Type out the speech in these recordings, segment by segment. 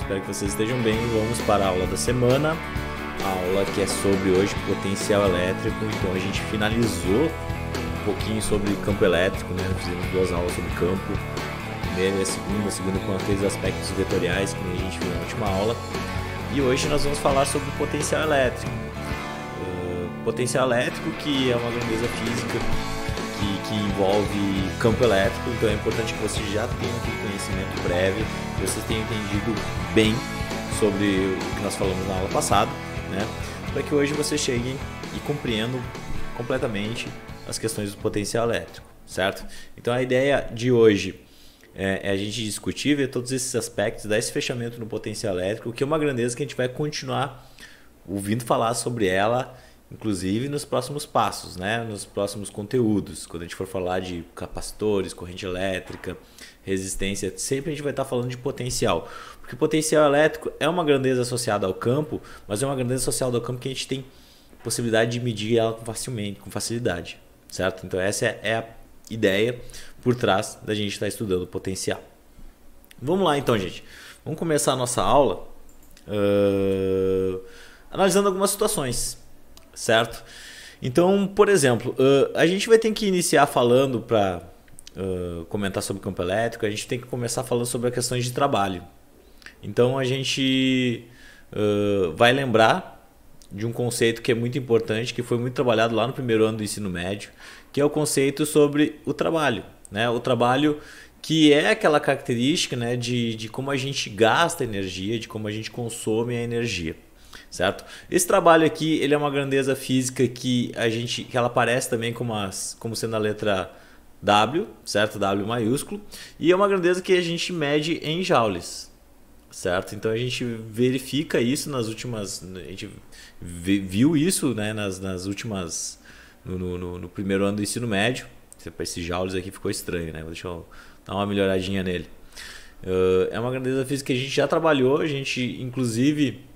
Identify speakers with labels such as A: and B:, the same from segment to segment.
A: Espero que vocês estejam bem. Vamos para a aula da semana. A aula que é sobre hoje potencial elétrico. Então a gente finalizou um pouquinho sobre campo elétrico, né? Fizemos 2 aulas sobre campo. A primeira e a segunda com aqueles aspectos vetoriais que a gente viu na última aula. E hoje nós vamos falar sobre potencial elétrico. Potencial elétrico, que é uma grandeza física que envolve campo elétrico, então é importante que vocês já tenham aquele conhecimento prévio, que vocês tenham entendido bem sobre o que nós falamos na aula passada, né? Para que hoje vocês cheguem e compreendam completamente as questões do potencial elétrico, certo? Então a ideia de hoje é a gente discutir, ver todos esses aspectos, dar esse fechamento no potencial elétrico, que é uma grandeza que a gente vai continuar ouvindo falar sobre ela, inclusive nos próximos passos, né? Nos próximos conteúdos, quando a gente for falar de capacitores, corrente elétrica, resistência, sempre a gente vai estar falando de potencial, porque o potencial elétrico é uma grandeza associada ao campo, mas é uma grandeza associada ao campo que a gente tem possibilidade de medir ela com facilidade, certo? Então essa é a ideia por trás da gente estar estudando o potencial. Vamos lá então, gente. Vamos começar a nossa aula analisando algumas situações, certo? Então, por exemplo, a gente vai ter que iniciar falando para comentar sobre campo elétrico, a gente tem que começar falando sobre as questões de trabalho. Então a gente vai lembrar de um conceito que é muito importante, que foi muito trabalhado lá no primeiro ano do ensino médio, que é o conceito sobre o trabalho, né? O trabalho que é aquela característica, né, de como a gente gasta energia, de como a gente consome a energia. Certo? Esse trabalho aqui, ele é uma grandeza física que ela aparece também como sendo a letra W, certo? W maiúsculo, e é uma grandeza que a gente mede em joules, certo? Então a gente verifica isso nas últimas, a gente viu isso, né, nas últimas, no primeiro ano do ensino médio. Esse joules aqui ficou estranho, né? Deixa eu dar uma melhoradinha nele. É uma grandeza física que a gente já trabalhou, a gente inclusive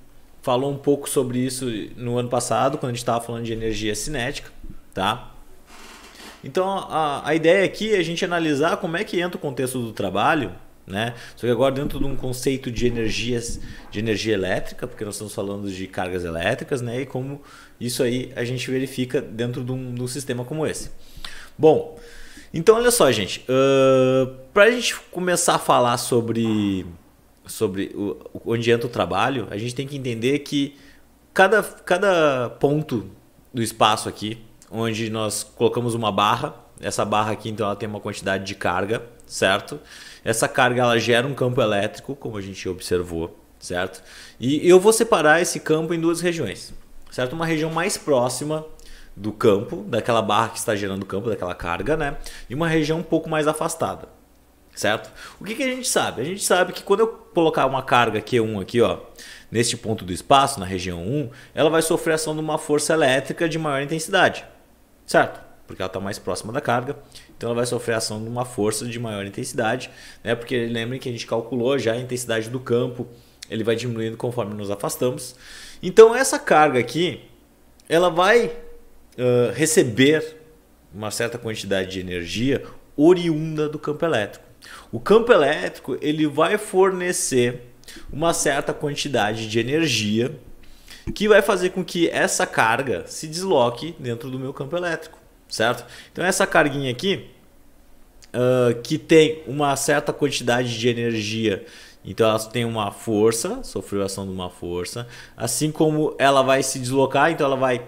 A: falou um pouco sobre isso no ano passado, quando a gente estava falando de energia cinética, tá? Então a ideia aqui é a gente analisar como é que entra o contexto do trabalho, né? Só que agora dentro de um conceito de energia elétrica, porque nós estamos falando de cargas elétricas, né? E como isso aí a gente verifica dentro de um sistema como esse. Bom, então olha só, gente, para a gente começar a falar sobre onde entra o trabalho, a gente tem que entender que cada ponto do espaço aqui, onde nós colocamos uma barra, essa barra aqui então ela tem uma quantidade de carga, certo? Essa carga ela gera um campo elétrico, como a gente observou, certo? E eu vou separar esse campo em 2 regiões, certo? Uma região mais próxima do campo, daquela barra que está gerando o campo, daquela carga, né? E uma região um pouco mais afastada. Certo? O que a gente sabe? A gente sabe que quando eu colocar uma carga Q1 aqui, ó, neste ponto do espaço, na região 1, ela vai sofrer ação de uma força elétrica de maior intensidade. Certo? Porque ela está mais próxima da carga, então ela vai sofrer ação de uma força de maior intensidade, né? Porque lembrem que a gente calculou já a intensidade do campo, ele vai diminuindo conforme nos afastamos. Então essa carga aqui, ela vai receber uma certa quantidade de energia oriunda do campo elétrico. O campo elétrico ele vai fornecer uma certa quantidade de energia que vai fazer com que essa carga se desloque dentro do meu campo elétrico, certo? Então essa carguinha aqui, que tem uma certa quantidade de energia, então ela tem uma força, sofreu a ação de uma força, assim como ela vai se deslocar, então ela vai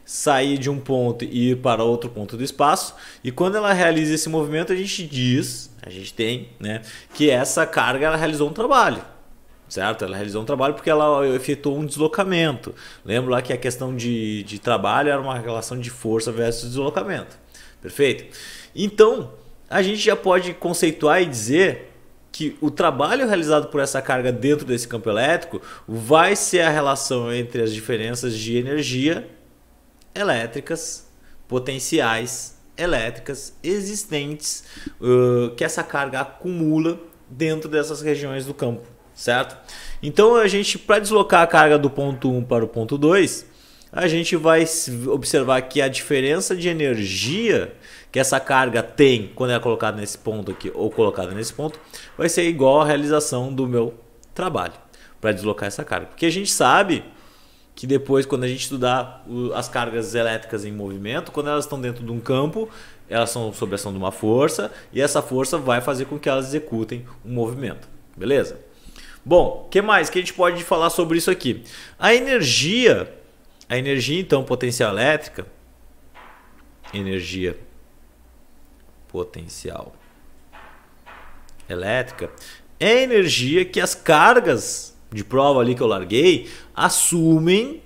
A: sair de um ponto e ir para outro ponto do espaço, e quando ela realiza esse movimento a gente tem, né, que essa carga ela realizou um trabalho, certo? Ela realizou um trabalho porque ela efetuou um deslocamento. Lembra lá que a questão de trabalho era uma relação de força versus deslocamento, perfeito? Então a gente já pode conceituar e dizer que o trabalho realizado por essa carga dentro desse campo elétrico vai ser a relação entre as diferenças de energia elétricas, potenciais elétricas existentes que essa carga acumula dentro dessas regiões do campo, certo? Então a gente, para deslocar a carga do ponto 1 para o ponto 2, a gente vai observar que a diferença de energia que essa carga tem quando é colocada nesse ponto aqui ou colocada nesse ponto vai ser igual à realização do meu trabalho. para deslocar essa carga. Porque a gente sabe que depois, quando a gente estudar as cargas elétricas em movimento, quando elas estão dentro de um campo, elas são sob a ação de uma força, e essa força vai fazer com que elas executem um movimento. Beleza? Bom, o que mais que a gente pode falar sobre isso aqui? A energia então, potencial elétrica, energia potencial elétrica, é a energia que as cargas de prova ali que eu larguei assumem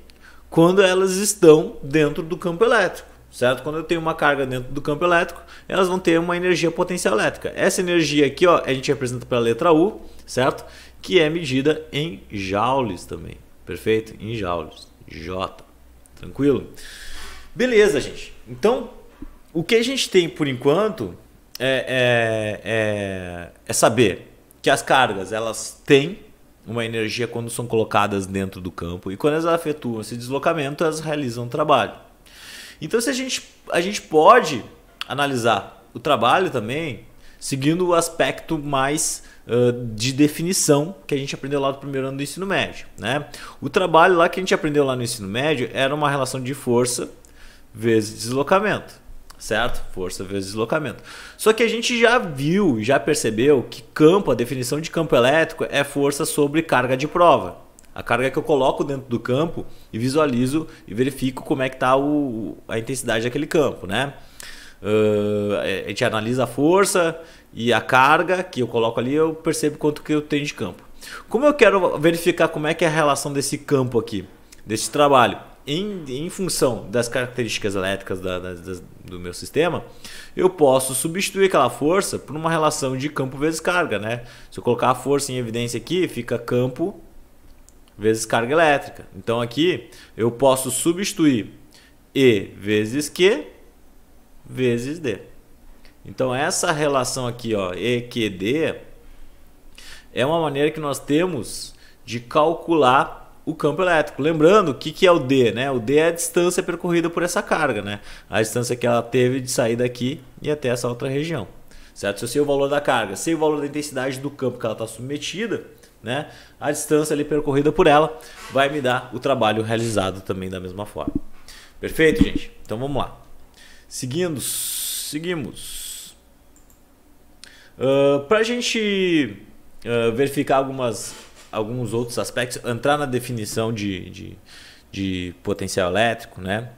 A: quando elas estão dentro do campo elétrico, certo? Quando eu tenho uma carga dentro do campo elétrico, elas vão ter uma energia potencial elétrica. Essa energia aqui, ó, a gente representa pela letra U, certo? Que é medida em joules também, perfeito? Em joules, J, tranquilo? Beleza, gente. Então, o que a gente tem por enquanto é saber que as cargas elas têm uma energia quando são colocadas dentro do campo e quando elas efetuam esse deslocamento, elas realizam um trabalho. Então, se a gente pode analisar o trabalho também seguindo o aspecto mais de definição que a gente aprendeu lá no primeiro ano do ensino médio, né? O trabalho lá que a gente aprendeu lá no ensino médio era uma relação de força vezes deslocamento, certo? Força vezes deslocamento. Só que a gente já viu, já percebeu que campo, a definição de campo elétrico é força sobre carga de prova. A carga que eu coloco dentro do campo e visualizo e verifico como é que está a intensidade daquele campo, né? A gente analisa a força e a carga que eu coloco ali, eu percebo quanto que eu tenho de campo. Como eu quero verificar como é que é a relação desse campo aqui, desse trabalho, em função das características elétricas do meu sistema, eu posso substituir aquela força por uma relação de campo vezes carga, né? Se eu colocar a força em evidência aqui, fica campo vezes carga elétrica. Então aqui eu posso substituir E vezes Q vezes D. Então essa relação aqui, ó, EQD, é uma maneira que nós temos de calcular o campo elétrico. Lembrando, o que é o D, né? O D é a distância percorrida por essa carga, né? A distância que ela teve de sair daqui e até essa outra região, certo? Se eu sei o valor da carga, sei o valor da intensidade do campo que ela está submetida, né? A distância ali percorrida por ela vai me dar o trabalho realizado também da mesma forma. Perfeito, gente? Então vamos lá. Seguimos. Para a gente verificar alguns outros aspectos, entrar na definição de potencial elétrico, né?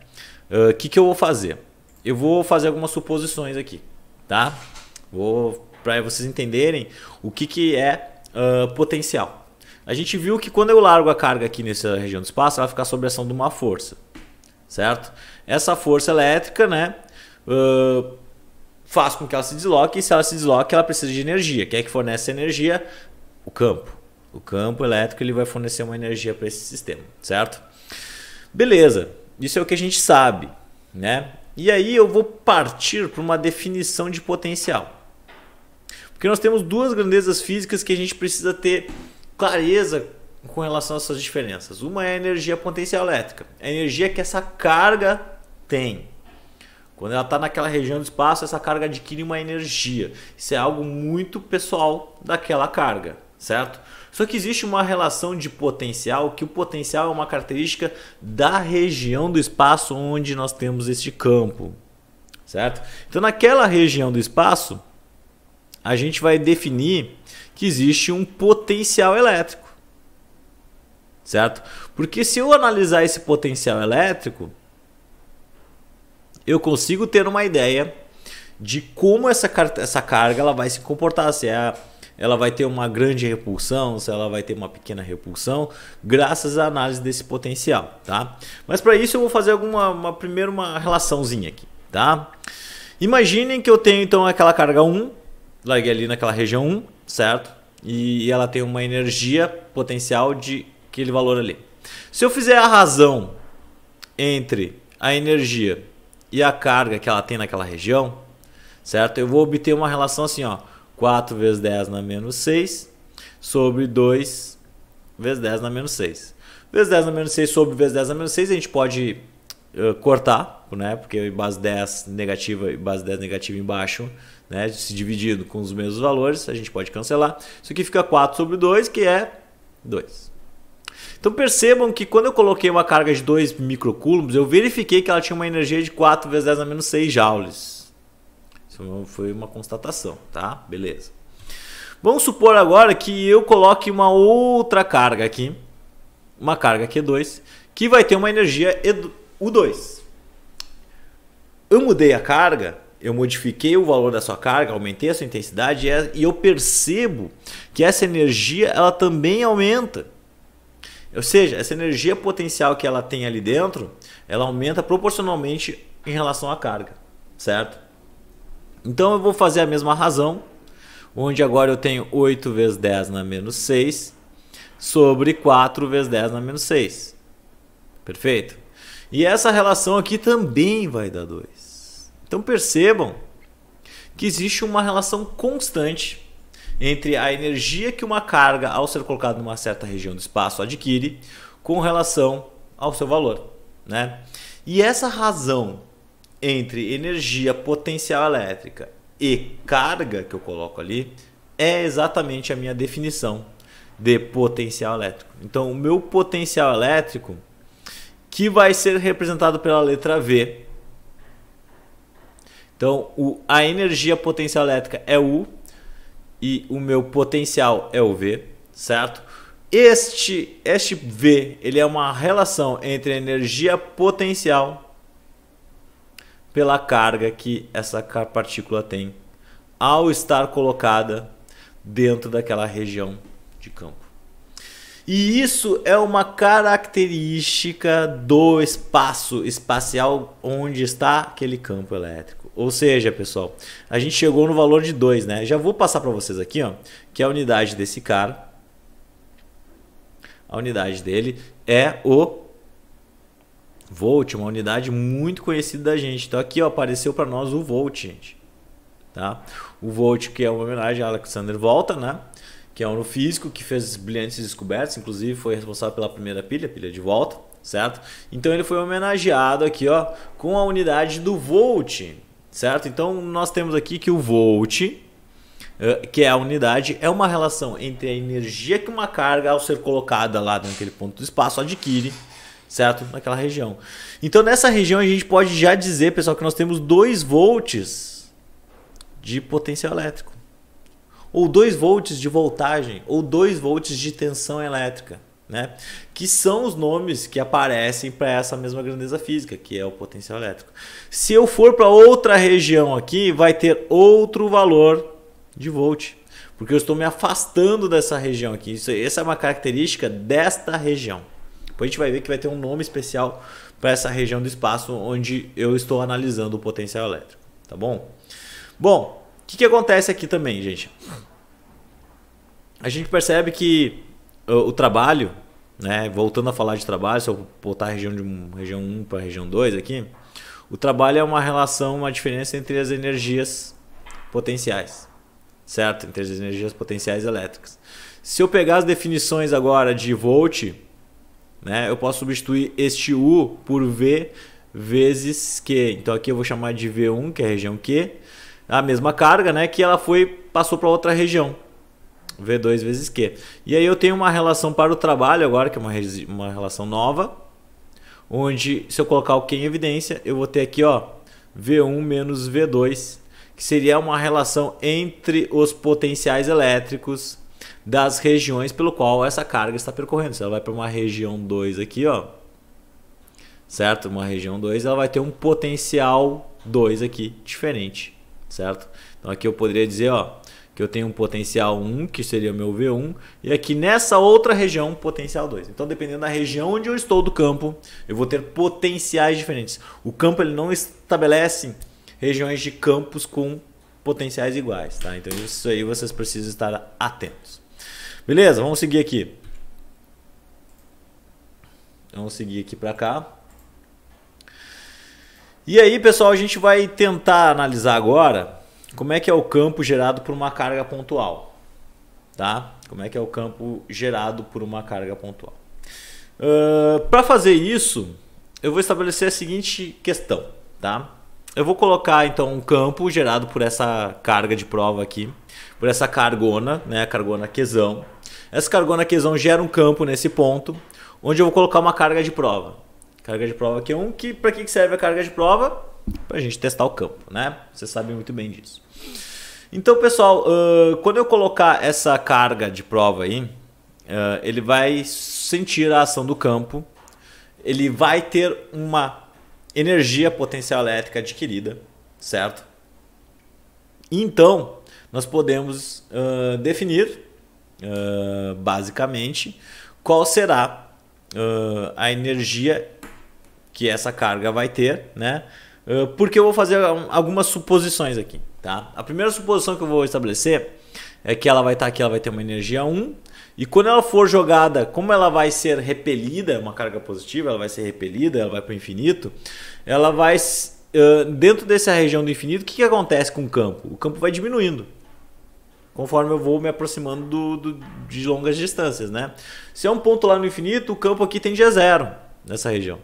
A: Que eu vou fazer? Eu vou fazer algumas suposições aqui, tá? Para vocês entenderem o que é potencial. A gente viu que quando eu largo a carga aqui nessa região do espaço, ela vai ficar sob a ação de uma força, certo? Essa força elétrica, né, faz com que ela se desloque, e se ela se desloque, ela precisa de energia. Quem é que fornece energia? O campo. O campo elétrico ele vai fornecer uma energia para esse sistema, certo? Beleza, isso é o que a gente sabe, né? E aí eu vou partir para uma definição de potencial. Porque nós temos duas grandezas físicas que a gente precisa ter clareza com relação a essas diferenças. Uma é a energia potencial elétrica, a energia que essa carga tem. Quando ela está naquela região do espaço, essa carga adquire uma energia. Isso é algo muito pessoal daquela carga, certo? Só que existe uma relação de potencial, que o potencial é uma característica da região do espaço onde nós temos este campo, certo? Então naquela região do espaço, a gente vai definir que existe um potencial elétrico, certo? Porque se eu analisar esse potencial elétrico, eu consigo ter uma ideia de como essa carga ela vai se comportar, se ela vai ter uma grande repulsão, se ela vai ter uma pequena repulsão, graças à análise desse potencial, tá? Mas para isso eu vou fazer primeiro uma relaçãozinha aqui, tá? Imaginem que eu tenho então aquela carga 1, larguei ali naquela região 1, certo? E ela tem uma energia potencial de aquele valor ali. Se eu fizer a razão entre a energia e a carga que ela tem naquela região, certo? Eu vou obter uma relação assim, ó, 4 vezes 10 na menos 6 sobre 2 vezes 10 na menos 6. Vezes 10 na menos 6 sobre vezes 10 na menos 6 a gente pode cortar, né? Porque base 10 negativa e base 10 negativa embaixo, né? Se dividido com os mesmos valores, a gente pode cancelar. Isso aqui fica 4 sobre 2, que é 2. Então percebam que quando eu coloquei uma carga de 2 microcoulombs, eu verifiquei que ela tinha uma energia de 4 vezes 10 a menos 6 joules. Isso foi uma constatação, tá? Beleza. Vamos supor agora que eu coloque uma outra carga aqui, uma carga Q2, que vai ter uma energia U2. Eu mudei a carga, eu modifiquei o valor da sua carga, aumentei a sua intensidade e eu percebo que essa energia ela também aumenta. Ou seja, essa energia potencial que ela tem ali dentro, ela aumenta proporcionalmente em relação à carga, certo? Então eu vou fazer a mesma razão, onde agora eu tenho 8 vezes 10 na menos 6 sobre 4 vezes 10 na menos 6. Perfeito? E essa relação aqui também vai dar 2. Então percebam que existe uma relação constante entre a energia que uma carga, ao ser colocada numa certa região do espaço, adquire com relação ao seu valor, né? E essa razão entre energia potencial elétrica e carga que eu coloco ali é exatamente a minha definição de potencial elétrico. Então, o meu potencial elétrico, que vai ser representado pela letra V. Então, a energia potencial elétrica é U e o meu potencial é o V, certo? Este V, ele é uma relação entre a energia potencial pela carga que essa partícula tem ao estar colocada dentro daquela região de campo. E isso é uma característica do espaço espacial onde está aquele campo elétrico. Ou seja, pessoal, a gente chegou no valor de 2, né? Já vou passar para vocês aqui, ó, que a unidade desse cara, a unidade dele é o volt, uma unidade muito conhecida da gente. Então aqui, ó, apareceu para nós o volt, gente. Tá? O volt, que é uma homenagem a Alexander Volta, né? Que é um físico que fez brilhantes descobertas, inclusive foi responsável pela primeira pilha de Volta, certo? Então ele foi homenageado aqui, ó, com a unidade do volt, certo? Então nós temos aqui que o volt, que é a unidade, é uma relação entre a energia que uma carga, ao ser colocada lá naquele ponto do espaço, adquire, certo? Naquela região. Então nessa região a gente pode já dizer, pessoal, que nós temos 2 volts de potencial elétrico, ou 2 volts de voltagem, ou 2 volts de tensão elétrica, né? Que são os nomes que aparecem para essa mesma grandeza física, que é o potencial elétrico. Se eu for para outra região aqui, vai ter outro valor de volt, porque eu estou me afastando dessa região aqui. Essa é uma característica desta região. Depois a gente vai ver que vai ter um nome especial para essa região do espaço onde eu estou analisando o potencial elétrico, tá bom? Bom, o que acontece aqui também, gente? A gente percebe que o trabalho, né, voltando a falar de trabalho, se eu botar a região 1 para a região 2 aqui, o trabalho é uma relação, uma diferença entre as energias potenciais, certo? Entre as energias potenciais elétricas. Se eu pegar as definições agora de volt, né, eu posso substituir este U por V vezes Q. Então aqui eu vou chamar de V1, que é a região Q, a mesma carga, né, que ela passou para outra região, V2 vezes Q. E aí eu tenho uma relação para o trabalho agora, que é uma relação nova, onde se eu colocar o Q em evidência, eu vou ter aqui, ó, V1 menos V2, que seria uma relação entre os potenciais elétricos das regiões pelo qual essa carga está percorrendo. Se ela vai para uma região 2 aqui, ó, certo? Uma região 2, ela vai ter um potencial 2 aqui diferente, certo? Então aqui eu poderia dizer, ó, que eu tenho um potencial 1, que seria o meu V1, e aqui nessa outra região, potencial 2. Então, dependendo da região onde eu estou do campo, eu vou ter potenciais diferentes. O campo ele não estabelece regiões de campos com potenciais iguais, tá? Então, isso aí vocês precisam estar atentos. Beleza? Vamos seguir aqui. Vamos seguir aqui para cá. E aí, pessoal, a gente vai tentar analisar agora como é que é o campo gerado por uma carga pontual, tá? Como é que é o campo gerado por uma carga pontual? Para fazer isso, eu vou estabelecer a seguinte questão, tá? Eu vou colocar então um campo gerado por essa carga de prova aqui, por essa cargona, né? A cargona Qzão. Essa cargona Qzão gera um campo nesse ponto, onde eu vou colocar uma carga de prova. Carga de prova Q1, que para que serve a carga de prova? Para a gente testar o campo, né? Vocês sabem muito bem disso. Então, pessoal, quando eu colocar essa carga de prova aí, ele vai sentir a ação do campo, ele vai ter uma energia potencial elétrica adquirida, certo? Então, nós podemos definir, basicamente, qual será a energia que essa carga vai ter, né? Porque eu vou fazer algumas suposições aqui, tá? A primeira suposição que eu vou estabelecer é que ela vai estar aqui, ela vai ter uma energia 1, e quando ela for jogada, como ela vai ser repelida, uma carga positiva, ela vai ser repelida, ela vai para o infinito, ela vai, dentro dessa região do infinito, o que acontece com o campo? O campo vai diminuindo, conforme eu vou me aproximando de longas distâncias, né? Se é um ponto lá no infinito, o campo aqui tende a zero, nessa região.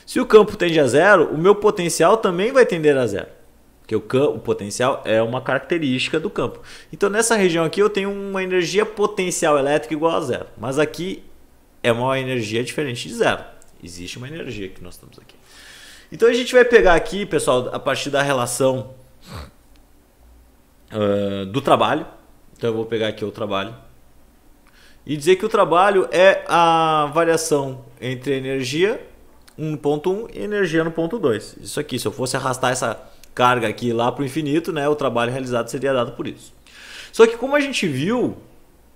A: Se o campo tende a zero, o meu potencial também vai tender a zero. Porque o potencial é uma característica do campo. Então nessa região aqui eu tenho uma energia potencial elétrica igual a zero. Mas aqui é uma energia diferente de zero. Existe uma energia que nós estamos aqui. Então a gente vai pegar aqui, pessoal, a partir da relação do trabalho. Então eu vou pegar aqui o trabalho. E dizer que o trabalho é a variação entre a energia no ponto 1 e energia no ponto 2. Isso aqui, se eu fosse arrastar essa carga aqui lá para o infinito, né, o trabalho realizado seria dado por isso. Só que como a gente viu,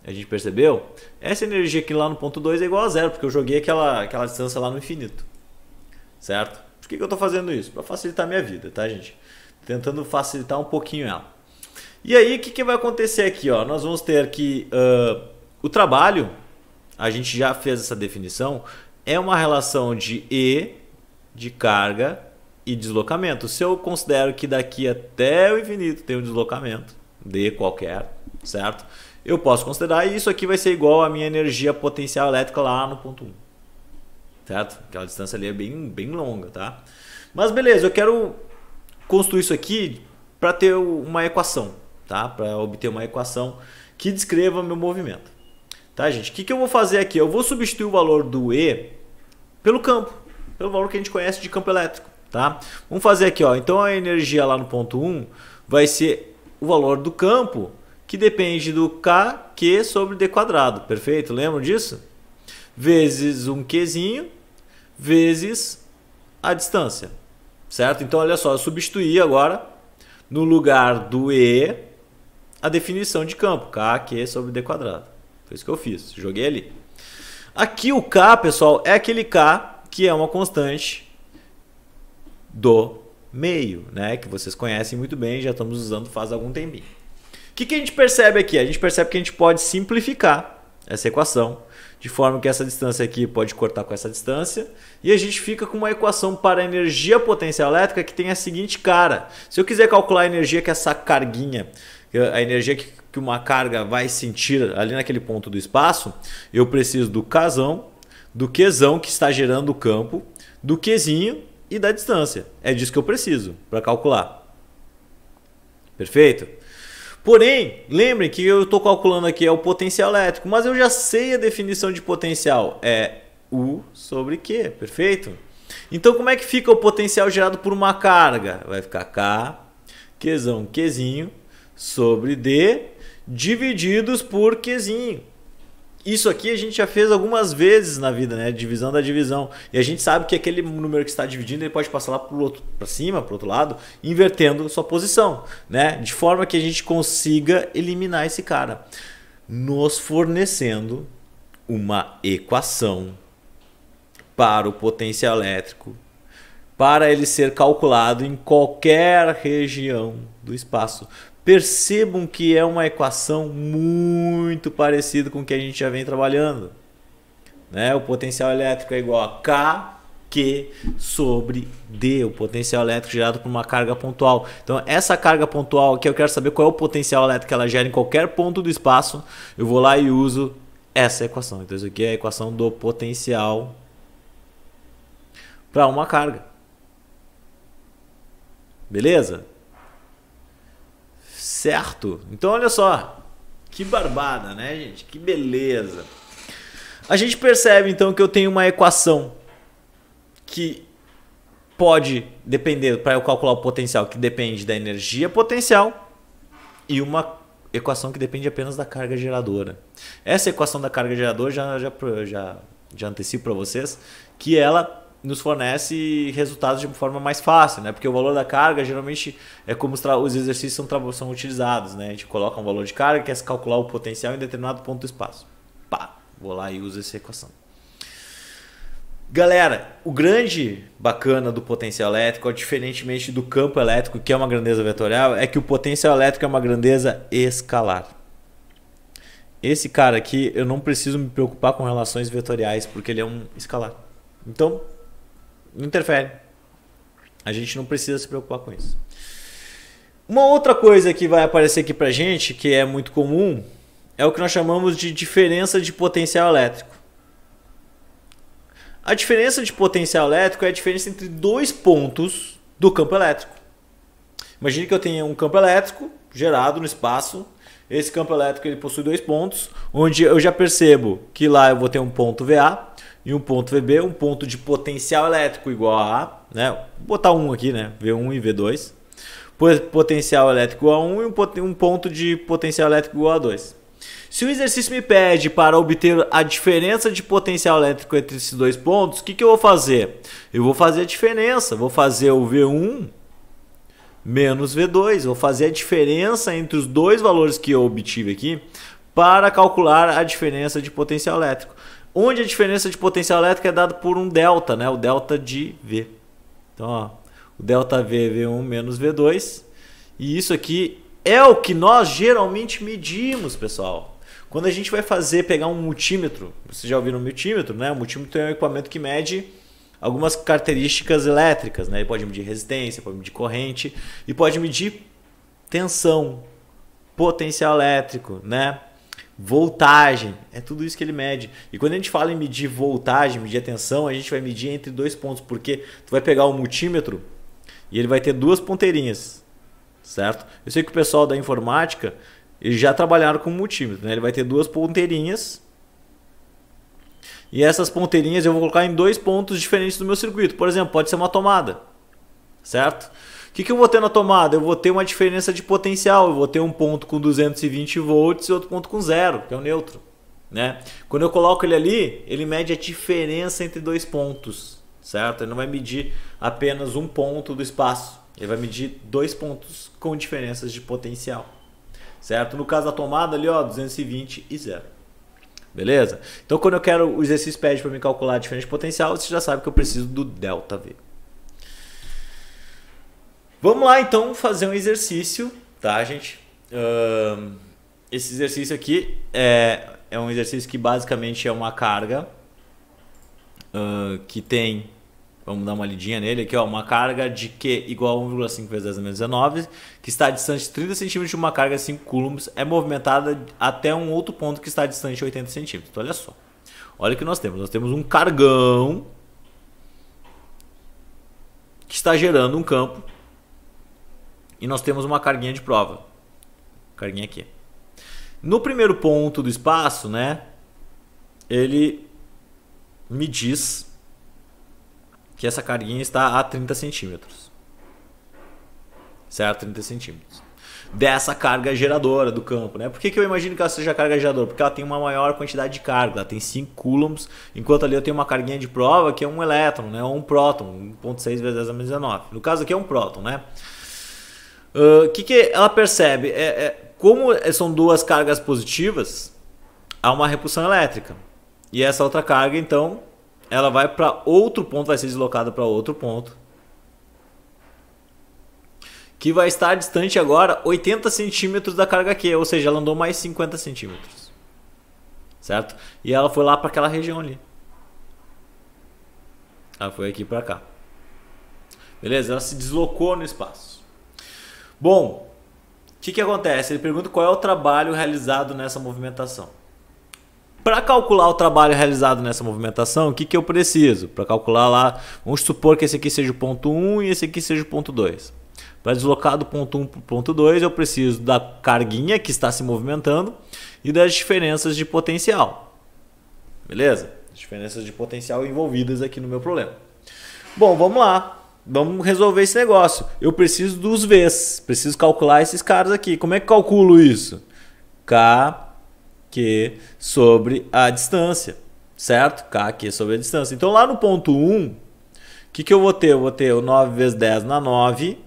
A: a gente percebeu, essa energia aqui lá no ponto 2 é igual a zero, porque eu joguei aquela distância lá no infinito. Certo? Por que eu estou fazendo isso? Para facilitar a minha vida, tá, gente? Tentando facilitar um pouquinho ela. E aí, o que vai acontecer aqui? Ó? Nós vamos ter que o trabalho, a gente já fez essa definição, é uma relação de E, de carga e deslocamento. Se eu considero que daqui até o infinito tem um deslocamento, D qualquer, certo? Eu posso considerar isso aqui vai ser igual à minha energia potencial elétrica lá no ponto 1. Certo? Aquela distância ali é bem longa, tá? Mas beleza, eu quero construir isso aqui para ter uma equação, tá? Para obter uma equação que descreva meu movimento. Tá, gente? O que eu vou fazer aqui? Eu vou substituir o valor do E pelo campo, pelo valor que a gente conhece de campo elétrico, tá? Vamos fazer aqui, ó. Então a energia lá no ponto 1 vai ser o valor do campo, que depende do Kq sobre D quadrado, perfeito? Lembram disso? Vezes um Qzinho, vezes a distância, certo? Então olha só, eu substituí agora, no lugar do E, a definição de campo, Kq sobre D quadrado. Foi isso que eu fiz, joguei ali. Aqui o K, pessoal, é aquele K que é uma constante do meio, né? Que vocês conhecem muito bem, já estamos usando faz algum tempinho. O que a gente percebe aqui? A gente percebe que a gente pode simplificar essa equação, de forma que essa distância aqui pode cortar com essa distância, e a gente fica com uma equação para a energia potencial elétrica que tem a seguinte cara. Se eu quiser calcular a energia que essa carguinha, a energia que uma carga vai sentir ali naquele ponto do espaço, eu preciso do Kzão, do Qzão que está gerando o campo, do Qzinho e da distância. É disso que eu preciso para calcular. Perfeito? Porém, lembrem que eu estou calculando aqui é o potencial elétrico, mas eu já sei a definição de potencial. É U sobre Q, perfeito? Então como é que fica o potencial gerado por uma carga? Vai ficar K, Qzão, Qzinho, sobre D, divididos por Qzinho. Isso aqui a gente já fez algumas vezes na vida, né? Divisão da divisão. E a gente sabe que aquele número que está dividindo, ele pode passar lá para cima, para o outro lado, invertendo sua posição, né? De forma que a gente consiga eliminar esse cara, nos fornecendo uma equação para o potencial elétrico, para ele ser calculado em qualquer região do espaço. Percebam que é uma equação muito parecida com o que a gente já vem trabalhando, né? O potencial elétrico é igual a Kq sobre D, o potencial elétrico gerado por uma carga pontual. Então essa carga pontual aqui eu quero saber qual é o potencial elétrico que ela gera em qualquer ponto do espaço. Eu vou lá e uso essa equação. Então isso aqui é a equação do potencial para uma carga. Beleza? Certo? Então olha só, Que barbada, né, gente? Que beleza. A gente percebe, então, que eu tenho uma equação que pode depender, para eu calcular o potencial, que depende da energia potencial, e uma equação que depende apenas da carga geradora. Essa equação da carga geradora, já antecipo para vocês, que ela nos fornece resultados de uma forma mais fácil, né? Porque o valor da carga geralmente é como os exercícios são utilizados, né? A gente coloca um valor de carga, quer calcular o potencial em determinado ponto do espaço. Pá, vou lá e uso essa equação. Galera, o grande bacana do potencial elétrico, diferentemente do campo elétrico, que é uma grandeza vetorial, é que o potencial elétrico é uma grandeza escalar. Esse cara aqui, eu não preciso me preocupar com relações vetoriais, porque ele é um escalar. Então, não interfere. A gente não precisa se preocupar com isso. Uma outra coisa que vai aparecer aqui pra gente, que é muito comum, é o que nós chamamos de diferença de potencial elétrico. A diferença de potencial elétrico é a diferença entre dois pontos do campo elétrico. Imagine que eu tenha um campo elétrico gerado no espaço. Esse campo elétrico ele possui dois pontos, onde eu já percebo que lá eu vou ter um ponto VA e um ponto VB, um ponto de potencial elétrico igual a A, né? Vou botar um aqui, né? V1 e V2. Potencial elétrico igual a 1 e um ponto de potencial elétrico igual a 2. Se o exercício me pede para obter a diferença de potencial elétrico entre esses dois pontos, o que eu vou fazer? Eu vou fazer a diferença, vou fazer o V1 menos V2, vou fazer a diferença entre os dois valores que eu obtive aqui para calcular a diferença de potencial elétrico. Onde a diferença de potencial elétrico é dada por um delta, né? O delta de V. Então, ó, o delta V, V1 menos V2. E isso aqui é o que nós geralmente medimos, pessoal. Quando a gente vai pegar um multímetro, vocês já ouviram um multímetro, né? O multímetro é um equipamento que mede algumas características elétricas, né? Ele pode medir resistência, pode medir corrente e pode medir tensão, potencial elétrico, né? Voltagem, é tudo isso que ele mede. E quando a gente fala em medir voltagem, medir a tensão, a gente vai medir entre dois pontos, porque tu vai pegar o multímetro e ele vai ter duas ponteirinhas, certo? Eu sei que o pessoal da informática eles já trabalharam com multímetro, né? Ele vai ter duas ponteirinhas. E essas ponteirinhas eu vou colocar em dois pontos diferentes do meu circuito. Por exemplo, pode ser uma tomada, certo? O que eu vou ter na tomada? Eu vou ter uma diferença de potencial. Eu vou ter um ponto com 220 volts e outro ponto com zero, que é o neutro, né? Quando eu coloco ele ali, ele mede a diferença entre dois pontos, certo? Ele não vai medir apenas um ponto do espaço. Ele vai medir dois pontos com diferenças de potencial, certo? No caso da tomada ali, ó, 220 e zero. Beleza? Então, quando eu quero, o exercício pede para me calcular a diferença de potencial, você já sabe que eu preciso do ΔV. Vamos lá, então, fazer um exercício, tá, gente? Esse exercício aqui é um exercício que basicamente é uma carga que tem, vamos dar uma lidinha nele aqui, ó, uma carga de Q igual a 1,5 vezes 10 a menos 19, que está distante de 30 cm de uma carga de 5 coulombs, é movimentada até um outro ponto que está distante de 80 cm. Então, olha só. Olha o que nós temos. Nós temos um cargão que está gerando um campo e nós temos uma carguinha de prova. Carguinha aqui. No primeiro ponto do espaço, né, ele me diz que essa carguinha está a 30 centímetros. Certo? 30 centímetros. Dessa carga geradora do campo, né? Por que eu imagino que ela seja carga geradora? Porque ela tem uma maior quantidade de carga. Ela tem 5 coulombs, enquanto ali eu tenho uma carguinha de prova que é um elétron, né? Ou um próton, 1,6 vezes 10 a menos 19. No caso aqui é um próton, né? O que ela percebe? Como são duas cargas positivas, há uma repulsão elétrica. E essa outra carga, então, ela vai para outro ponto, vai ser deslocada para outro ponto, que vai estar distante agora 80 centímetros da carga Q, ou seja, ela andou mais 50 centímetros, certo? E ela foi lá para aquela região ali. Ela foi aqui para cá. Beleza? Ela se deslocou no espaço. Bom, o que acontece? Ele pergunta qual é o trabalho realizado nessa movimentação. Para calcular o trabalho realizado nessa movimentação, o que eu preciso? Para calcular lá, vamos supor que esse aqui seja o ponto 1 e esse aqui seja o ponto 2. Para deslocar do ponto 1 para o ponto 2, eu preciso da carguinha que está se movimentando e das diferenças de potencial. Beleza? As diferenças de potencial envolvidas aqui no meu problema. Bom, vamos lá. Vamos resolver esse negócio. Eu preciso dos V's. Preciso calcular esses caras aqui. Como é que calculo isso? KQ sobre a distância. Certo? KQ sobre a distância. Então lá no ponto 1, o que eu vou ter? Eu vou ter o 9 vezes 10 na 9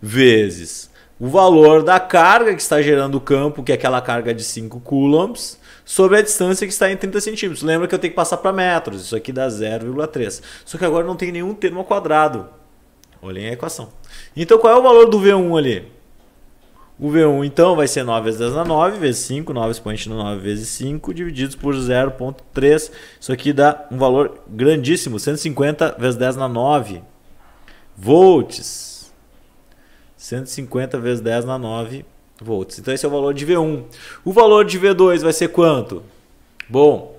A: vezes o valor da carga que está gerando o campo, que é aquela carga de 5 coulombs, sobre a distância que está em 30 centímetros. Lembra que eu tenho que passar para metros. Isso aqui dá 0,3. Só que agora não tem nenhum termo ao quadrado. Olhem a equação. Então qual é o valor do V1 ali? O V1 então vai ser 9 vezes 10 na 9 vezes 5. 9 expoente na 9 vezes 5 divididos por 0,3. Isso aqui dá um valor grandíssimo. 150 vezes 10 na 9 volts. 150 vezes 10 na 9 volts. Então esse é o valor de V1. O valor de V2 vai ser quanto? Bom,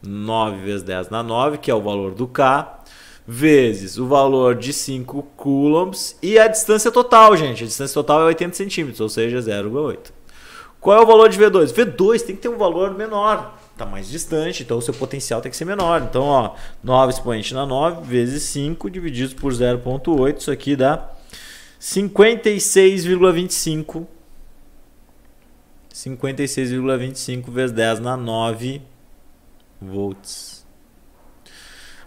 A: 9 vezes 10 na 9, que é o valor do K, vezes o valor de 5 coulombs e a distância total, gente. A distância total é 80 centímetros, ou seja, 0,8. Qual é o valor de V2? V2 tem que ter um valor menor. Está mais distante, então o seu potencial tem que ser menor. Então, ó, 9 expoente na 9 vezes 5 divididos por 0,8. Isso aqui dá 56,25. 56,25 vezes 10 na 9 volts.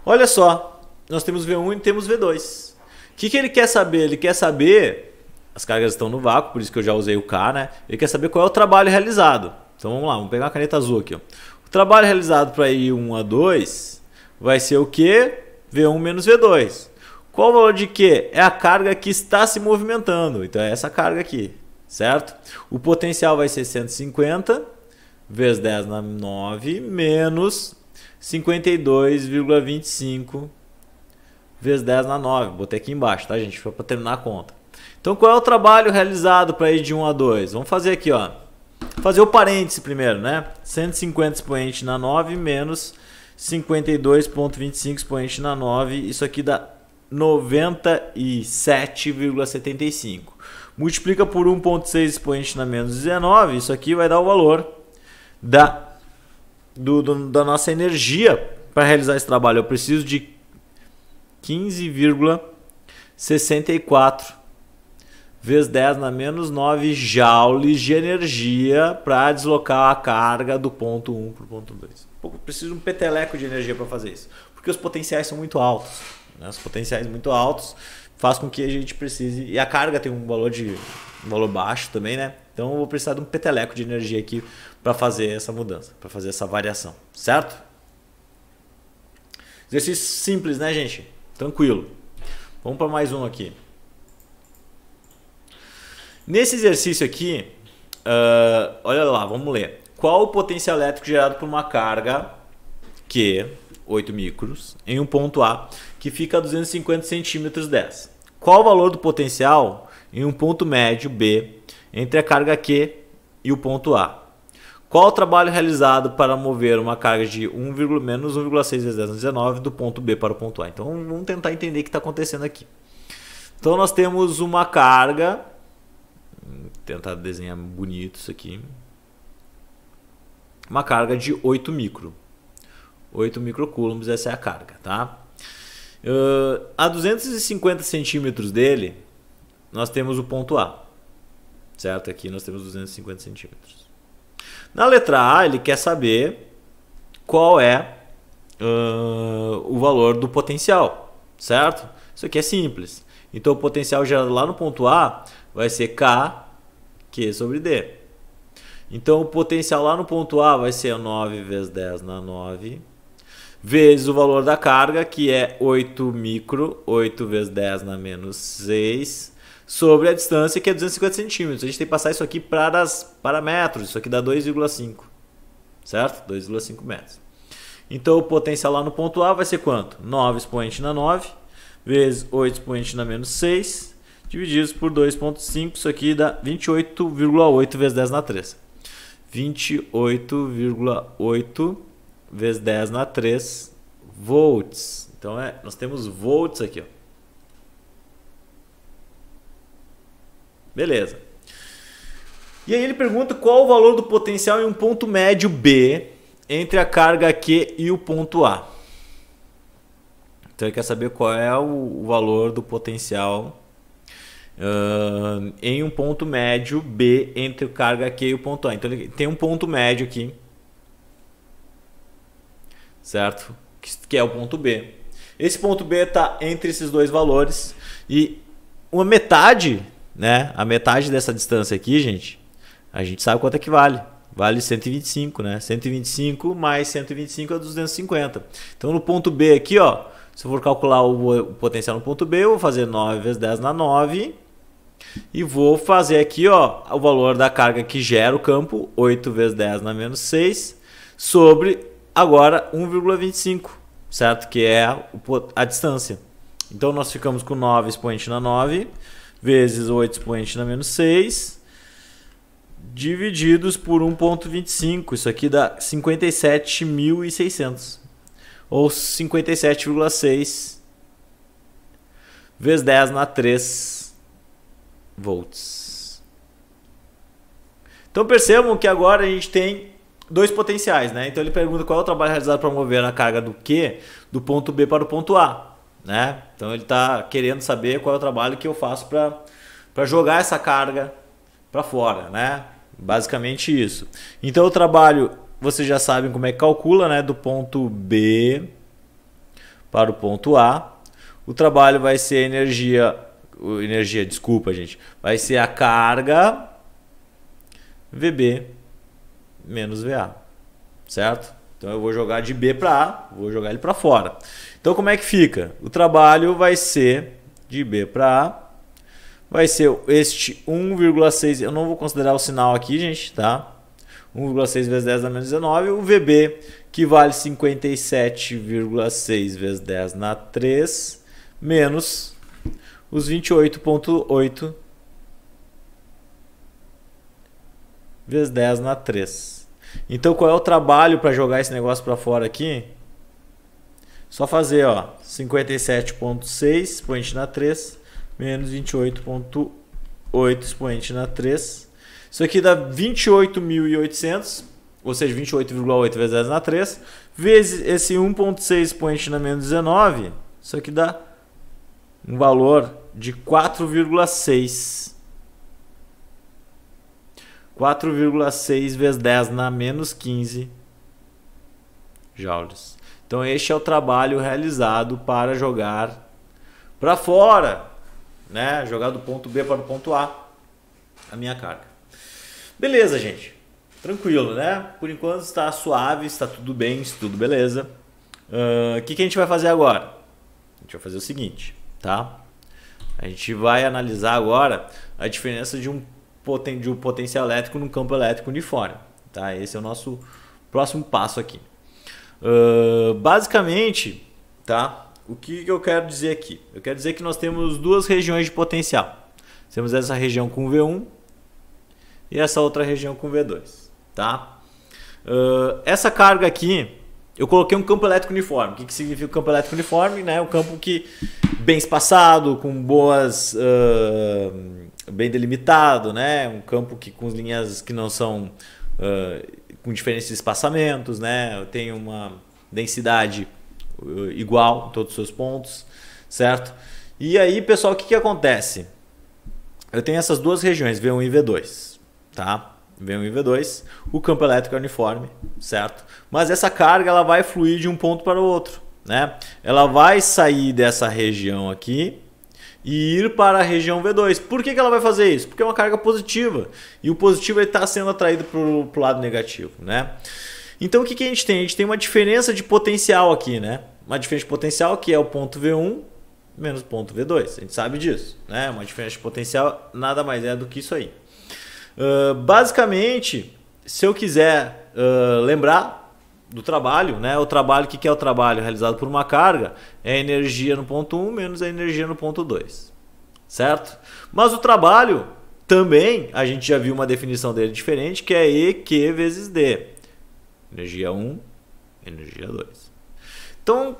A: Olha só, nós temos V1 e temos V2. O que ele quer saber? Ele quer saber, as cargas estão no vácuo, por isso que eu já usei o K, né? Ele quer saber qual é o trabalho realizado. Então vamos lá, vamos pegar uma caneta azul aqui. Ó. O trabalho realizado para ir 1 a 2 vai ser o quê? V1 menos V2. Qual o valor de Q? É a carga que está se movimentando. Então é essa carga aqui, certo? O potencial vai ser 150 vezes 10 na 9 menos 52,25 vezes 10 na 9. Botei aqui embaixo, tá, gente? Foi para terminar a conta. Então qual é o trabalho realizado para ir de 1 a 2? Vamos fazer aqui, ó. Fazer o parêntese primeiro, né? 150 expoente na 9 menos 52,25 expoente na 9. Isso aqui dá 97,75. Multiplica por 1,6 expoente na menos 19. Isso aqui vai dar o valor da nossa energia para realizar esse trabalho. Eu preciso de 15,64 vezes 10 na menos 9 joules de energia para deslocar a carga do ponto 1 para o ponto 2. Eu preciso de um peteleco de energia para fazer isso, porque os potenciais são muito altos. Os potenciais muito altos faz com que a gente precise, e a carga tem um valor baixo também, né? Então eu vou precisar de um peteleco de energia aqui para fazer essa mudança, para fazer essa variação, certo? Exercício simples, né, gente? Tranquilo. Vamos para mais um aqui. Nesse exercício aqui, olha lá, vamos ler. Qual o potencial elétrico gerado por uma carga Q, 8 micros, em um ponto A, que fica a 250 centímetros 10? Qual o valor do potencial em um ponto médio B, entre a carga Q e o ponto A? Qual o trabalho realizado para mover uma carga de menos 1,6 vezes 10 na 19 do ponto B para o ponto A? Então vamos tentar entender o que está acontecendo aqui. Então nós temos uma carga, vou tentar desenhar bonito isso aqui, uma carga de 8 microcoulombs, essa é a carga, tá? A 250 centímetros dele, nós temos o ponto A, certo? Aqui nós temos 250 centímetros. Na letra A, ele quer saber qual é o valor do potencial, certo? Isso aqui é simples. Então, o potencial gerado lá no ponto A vai ser KQ sobre D. Então, o potencial lá no ponto A vai ser 9 vezes 10 na 9, vezes o valor da carga, que é 8 micro, 8 vezes 10 na menos 6, sobre a distância, que é 250 centímetros. A gente tem que passar isso aqui para metros. Isso aqui dá 2,5, certo? 2,5 metros. Então, o potencial lá no ponto A vai ser quanto? 9 expoente na 9, vezes 8 expoente na menos 6, divididos por 2,5. Isso aqui dá 28,8 vezes 10 na 3. 28,8 vezes 10 na 3 volts. Então, nós temos volts aqui, ó. Beleza. E aí ele pergunta qual o valor do potencial em um ponto médio B entre a carga Q e o ponto A. Então ele quer saber qual é o valor do potencial em um ponto médio B entre a carga Q e o ponto A. Então ele tem um ponto médio aqui, certo? Que é o ponto B. Esse ponto B está entre esses dois valores e uma metade, né? A metade dessa distância aqui, gente, a gente sabe quanto é que vale. Vale 125, né? 125 mais 125 é 250. Então no ponto B aqui, ó, se eu for calcular o potencial no ponto B, eu vou fazer 9 vezes 10 na 9 e vou fazer aqui, ó, o valor da carga que gera o campo, 8 vezes 10 na menos 6, sobre agora 1,25, certo? Que é a distância. Então nós ficamos com 9 expoente na 9 vezes 8 expoente na menos 6 divididos por 1,25. Isso aqui dá 57.600. Ou 57,6 vezes 10 na 3 volts. Então percebam que agora a gente tem dois potenciais, né? Então ele pergunta qual é o trabalho realizado para mover a carga do Q do ponto B para o ponto A, né? Então ele está querendo saber qual é o trabalho que eu faço para jogar essa carga para fora, né? Basicamente isso. Então o trabalho, vocês já sabem como é que calcula, né? Do ponto B para o ponto A. O trabalho vai ser vai ser a carga VB menos VA, certo? Então eu vou jogar de B para A, vou jogar ele para fora. Então como é que fica? O trabalho vai ser de B para A, vai ser este 1,6, eu não vou considerar o sinal aqui, gente, tá? 1,6 vezes 10 na menos 19, o VB, que vale 57,6 vezes 10 na 3, menos os 28,8 vezes 10 na 3. Então qual é o trabalho para jogar esse negócio para fora aqui? Só fazer, ó, 57,6 expoente na 3 menos 28,8 expoente na 3. Isso aqui dá 28.800, ou seja, 28,8 vezes 10 na 3, vezes esse 1,6 expoente na menos 19, isso aqui dá um valor de 4,6. 4,6 vezes 10 na menos 15 joules. Então este é o trabalho realizado para jogar para fora, né? Jogar do ponto B para o ponto A a minha carga. Beleza, gente. Tranquilo, né? Por enquanto está suave, está tudo bem, está tudo beleza. O que a gente vai fazer agora? A gente vai fazer o seguinte, tá? A gente vai analisar agora a diferença de um potencial elétrico num campo elétrico uniforme, tá? Esse é o nosso próximo passo aqui. Basicamente, tá? O que eu quero dizer aqui? Eu quero dizer que nós temos duas regiões de potencial. Temos essa região com V1 e essa outra região com V2, tá? Essa carga aqui, eu coloquei um campo elétrico uniforme. O que significa o campo elétrico uniforme? Né? Um campo que bem espaçado, com boas, bem delimitado, né? Um campo que com linhas que não são com diferentes espaçamentos, né? Tem uma densidade igual em todos os seus pontos, certo? E aí, pessoal, o que acontece? Eu tenho essas duas regiões, V1 e V2, tá? V1 e V2, o campo elétrico é uniforme, certo? Mas essa carga ela vai fluir de um ponto para o outro, né? Ela vai sair dessa região aqui e ir para a região V2. Por que ela vai fazer isso? Porque é uma carga positiva e o positivo está sendo atraído para o lado negativo, né? Então o que a gente tem? A gente tem uma diferença de potencial aqui, né? Uma diferença de potencial que é o ponto V1 menos o ponto V2. A gente sabe disso, né? Uma diferença de potencial nada mais é do que isso aí. Basicamente, se eu quiser lembrar do trabalho, né? O trabalho, o que é o trabalho realizado por uma carga? É a energia no ponto 1 menos a energia no ponto 2, certo? Mas o trabalho também, a gente já viu uma definição dele diferente, que é EQ vezes D. Energia 1, energia 2. Então,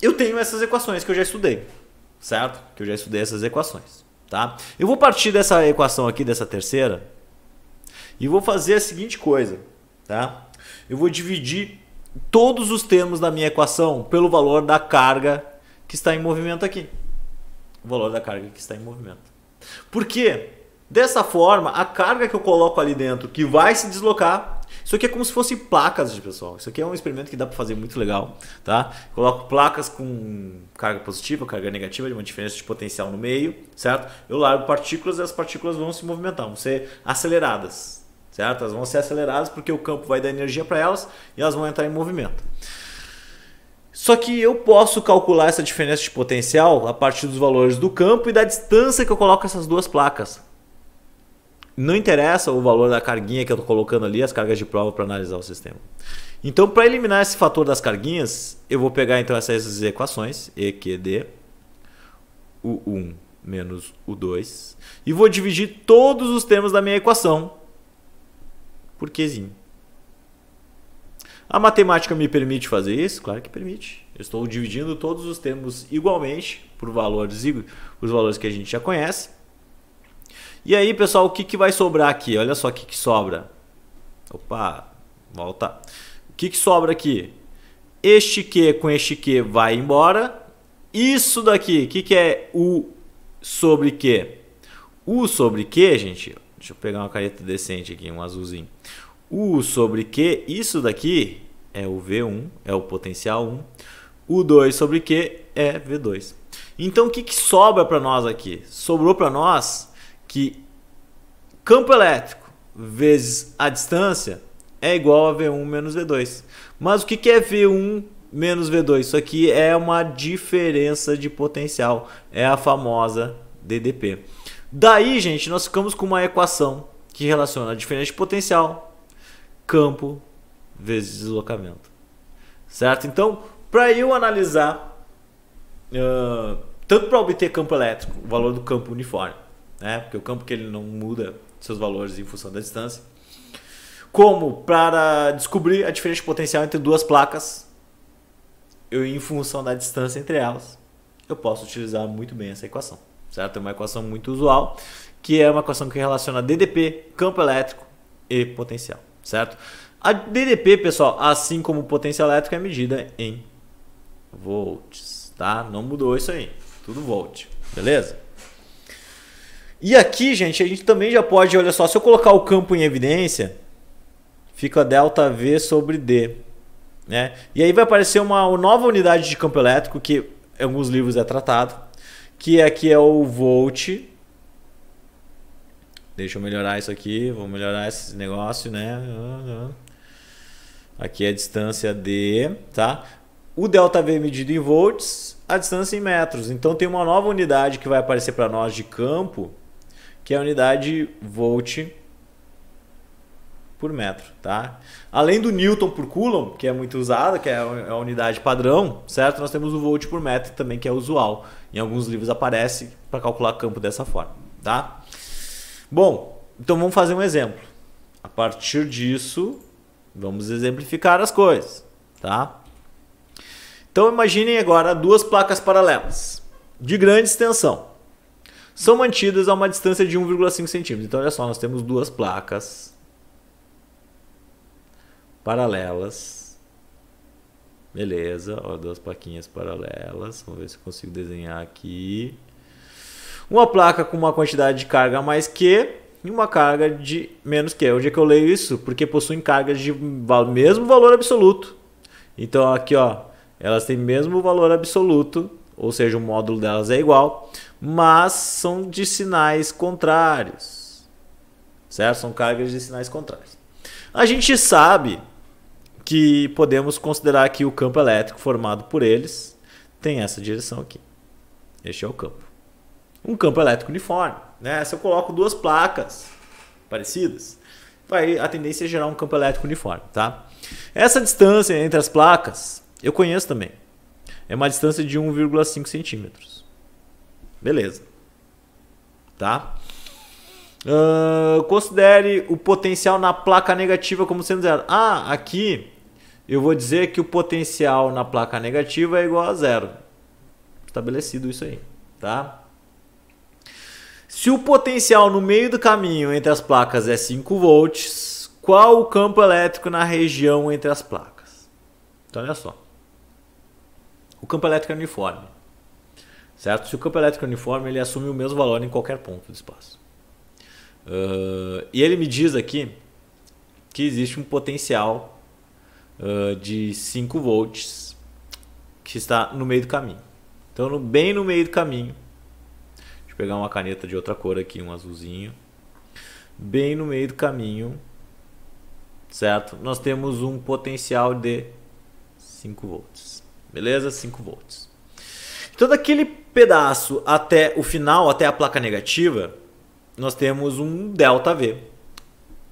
A: eu tenho essas equações que eu já estudei, certo? Que eu já estudei essas equações. Tá? Eu vou partir dessa equação aqui, dessa terceira, e vou fazer a seguinte coisa. Tá? Eu vou dividir todos os termos da minha equação pelo valor da carga que está em movimento aqui. O valor da carga que está em movimento. Por quê? Dessa forma, a carga que eu coloco ali dentro, que vai se deslocar, isso aqui é como se fossem placas, pessoal. Isso aqui é um experimento que dá para fazer muito legal, tá? Coloco placas com carga positiva, carga negativa, de uma diferença de potencial no meio, certo? Eu largo partículas e as partículas vão se movimentar, vão ser aceleradas, certo? Elas vão ser aceleradas porque o campo vai dar energia para elas e elas vão entrar em movimento. Só que eu posso calcular essa diferença de potencial a partir dos valores do campo e da distância que eu coloco essas duas placas. Não interessa o valor da carguinha que eu estou colocando ali, as cargas de prova para analisar o sistema. Então, para eliminar esse fator das carguinhas, eu vou pegar então essas equações, EQD, U1 menos U2, e vou dividir todos os termos da minha equação por Qzinho. A matemática me permite fazer isso? Claro que permite. Eu estou dividindo todos os termos igualmente por valores, os valores que a gente já conhece. E aí, pessoal, o que vai sobrar aqui? Olha só o que sobra. Opa, volta. O que sobra aqui? Este Q com este Q vai embora. Isso daqui, o que é U sobre Q? U sobre Q, gente, deixa eu pegar uma caneta decente aqui, um azulzinho. U sobre Q, isso daqui é o V1, é o potencial 1. U2 sobre Q é V2. Então, o que sobra para nós aqui? Sobrou para nós que campo elétrico vezes a distância é igual a V1 menos V2. Mas o que é V1 menos V2? Isso aqui é uma diferença de potencial. É a famosa DDP. Daí, gente, nós ficamos com uma equação que relaciona a diferença de potencial, campo vezes deslocamento. Certo? Então, para eu analisar, tanto para obter campo elétrico, o valor do campo uniforme, né? Porque o campo que ele não muda seus valores em função da distância, como para descobrir a diferença de potencial entre duas placas, eu, em função da distância entre elas, eu posso utilizar muito bem essa equação, certo? É uma equação muito usual, que é uma equação que relaciona DDP, campo elétrico e potencial, certo? A DDP, pessoal, assim como o potencial elétrico, é medida em volts, tá? Não mudou isso aí, tudo volt, beleza? E aqui, gente, a gente também já pode, olha só, se eu colocar o campo em evidência, fica ΔV sobre D, né? E aí vai aparecer uma nova unidade de campo elétrico, que em alguns livros é tratado, que aqui é o volt. Deixa eu melhorar isso aqui, vou melhorar esse negócio, né? Aqui é a distância D, tá? O ΔV medido em volts, a distância em metros. Então tem uma nova unidade que vai aparecer para nós de campo, que é a unidade volt por metro, tá? Além do Newton por Coulomb, que é muito usada, que é a unidade padrão, certo? Nós temos o volt por metro também, que é usual. Em alguns livros aparece para calcular campo dessa forma, tá? Bom, então vamos fazer um exemplo. A partir disso, vamos exemplificar as coisas, tá? Então imaginem agora duas placas paralelas de grande extensão. São mantidas a uma distância de 1,5 centímetros. Então olha só, nós temos duas placas paralelas. Beleza, ó, duas plaquinhas paralelas. Vamos ver se eu consigo desenhar aqui. Uma placa com uma quantidade de carga mais Q e uma carga de menos Q. Onde é que eu leio isso? Porque possuem cargas de mesmo valor absoluto. Então aqui, ó, elas têm mesmo valor absoluto, ou seja, o módulo delas é igual, mas são de sinais contrários, certo? São cargas de sinais contrários. A gente sabe que podemos considerar que o campo elétrico formado por eles tem essa direção aqui. Este é o campo. Um campo elétrico uniforme, né? Se eu coloco duas placas parecidas, a tendência é gerar um campo elétrico uniforme, tá? Essa distância entre as placas, eu conheço também. É uma distância de 1,5 centímetros. Beleza. Tá? Considere o potencial na placa negativa como sendo zero. Ah, aqui eu vou dizer que o potencial na placa negativa é igual a zero. Estabelecido isso aí. Tá? Se o potencial no meio do caminho entre as placas é 5 volts, qual o campo elétrico na região entre as placas? Então olha só. O campo elétrico é uniforme. Certo? Se o campo elétrico é uniforme, ele assume o mesmo valor em qualquer ponto do espaço. E ele me diz aqui que existe um potencial de 5 volts que está no meio do caminho. Então, bem no meio do caminho, deixa eu pegar uma caneta de outra cor aqui, um azulzinho. Bem no meio do caminho, certo? Nós temos um potencial de 5 volts. Beleza? 5 volts. Então, daquele pedaço até o final, até a placa negativa, nós temos um ΔV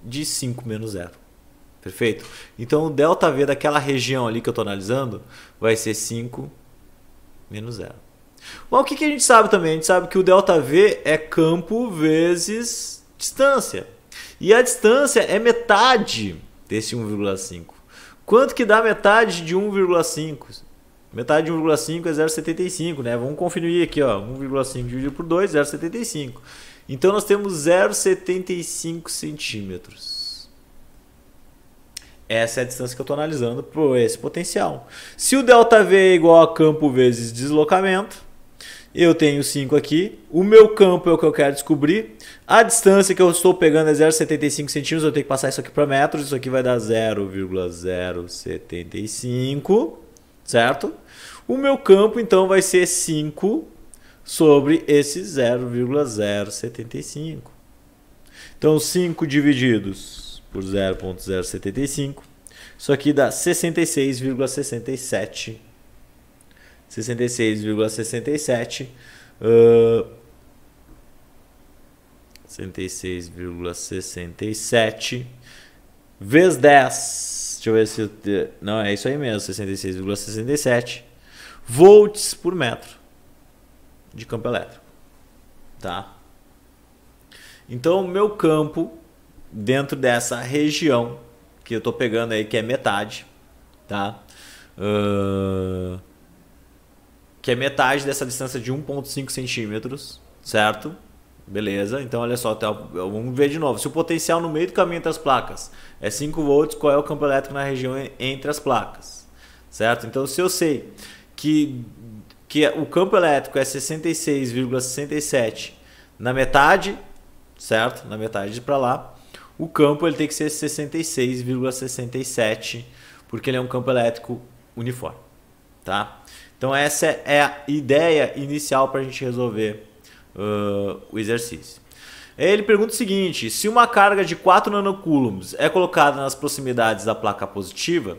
A: de 5 menos 0. Perfeito? Então, o ΔV daquela região ali que eu estou analisando vai ser 5 menos 0. Mas o que a gente sabe também? A gente sabe que o ΔV é campo vezes distância. E a distância é metade desse 1,5. Quanto que dá metade de 1,5? Metade de 1,5 é 0,75, né? Vamos conferir aqui, ó. 1,5 dividido por 2, 0,75. Então nós temos 0,75 centímetros. Essa é a distância que eu estou analisando por esse potencial. Se o ΔV é igual a campo vezes deslocamento, eu tenho 5 aqui. O meu campo é o que eu quero descobrir. A distância que eu estou pegando é 0,75 centímetros. Eu tenho que passar isso aqui para metros. Isso aqui vai dar 0,075. Certo? O meu campo, então, vai ser 5 sobre esse 0,075. Então, 5 divididos por 0,075. Isso aqui dá 66,67. 66,67. 66,67 vezes 10. Deixa eu ver se... Não, é isso aí mesmo. 66,67 volts por metro de campo elétrico. Tá? Então, o meu campo, dentro dessa região, que eu estou pegando aí, que é metade, tá? Que é metade dessa distância de 1,5 centímetros, certo? Beleza, então olha só, vamos ver de novo. Se o potencial no meio do caminho entre as placas é 5 volts, qual é o campo elétrico na região entre as placas? Certo? Então, se eu sei que o campo elétrico é 66,67 na metade, certo? Na metade para lá, o campo ele tem que ser 66,67, porque ele é um campo elétrico uniforme. Tá? Então, essa é a ideia inicial para a gente resolver o exercício. Ele pergunta o seguinte: se uma carga de 4 nanocoulombs é colocada nas proximidades da placa positiva,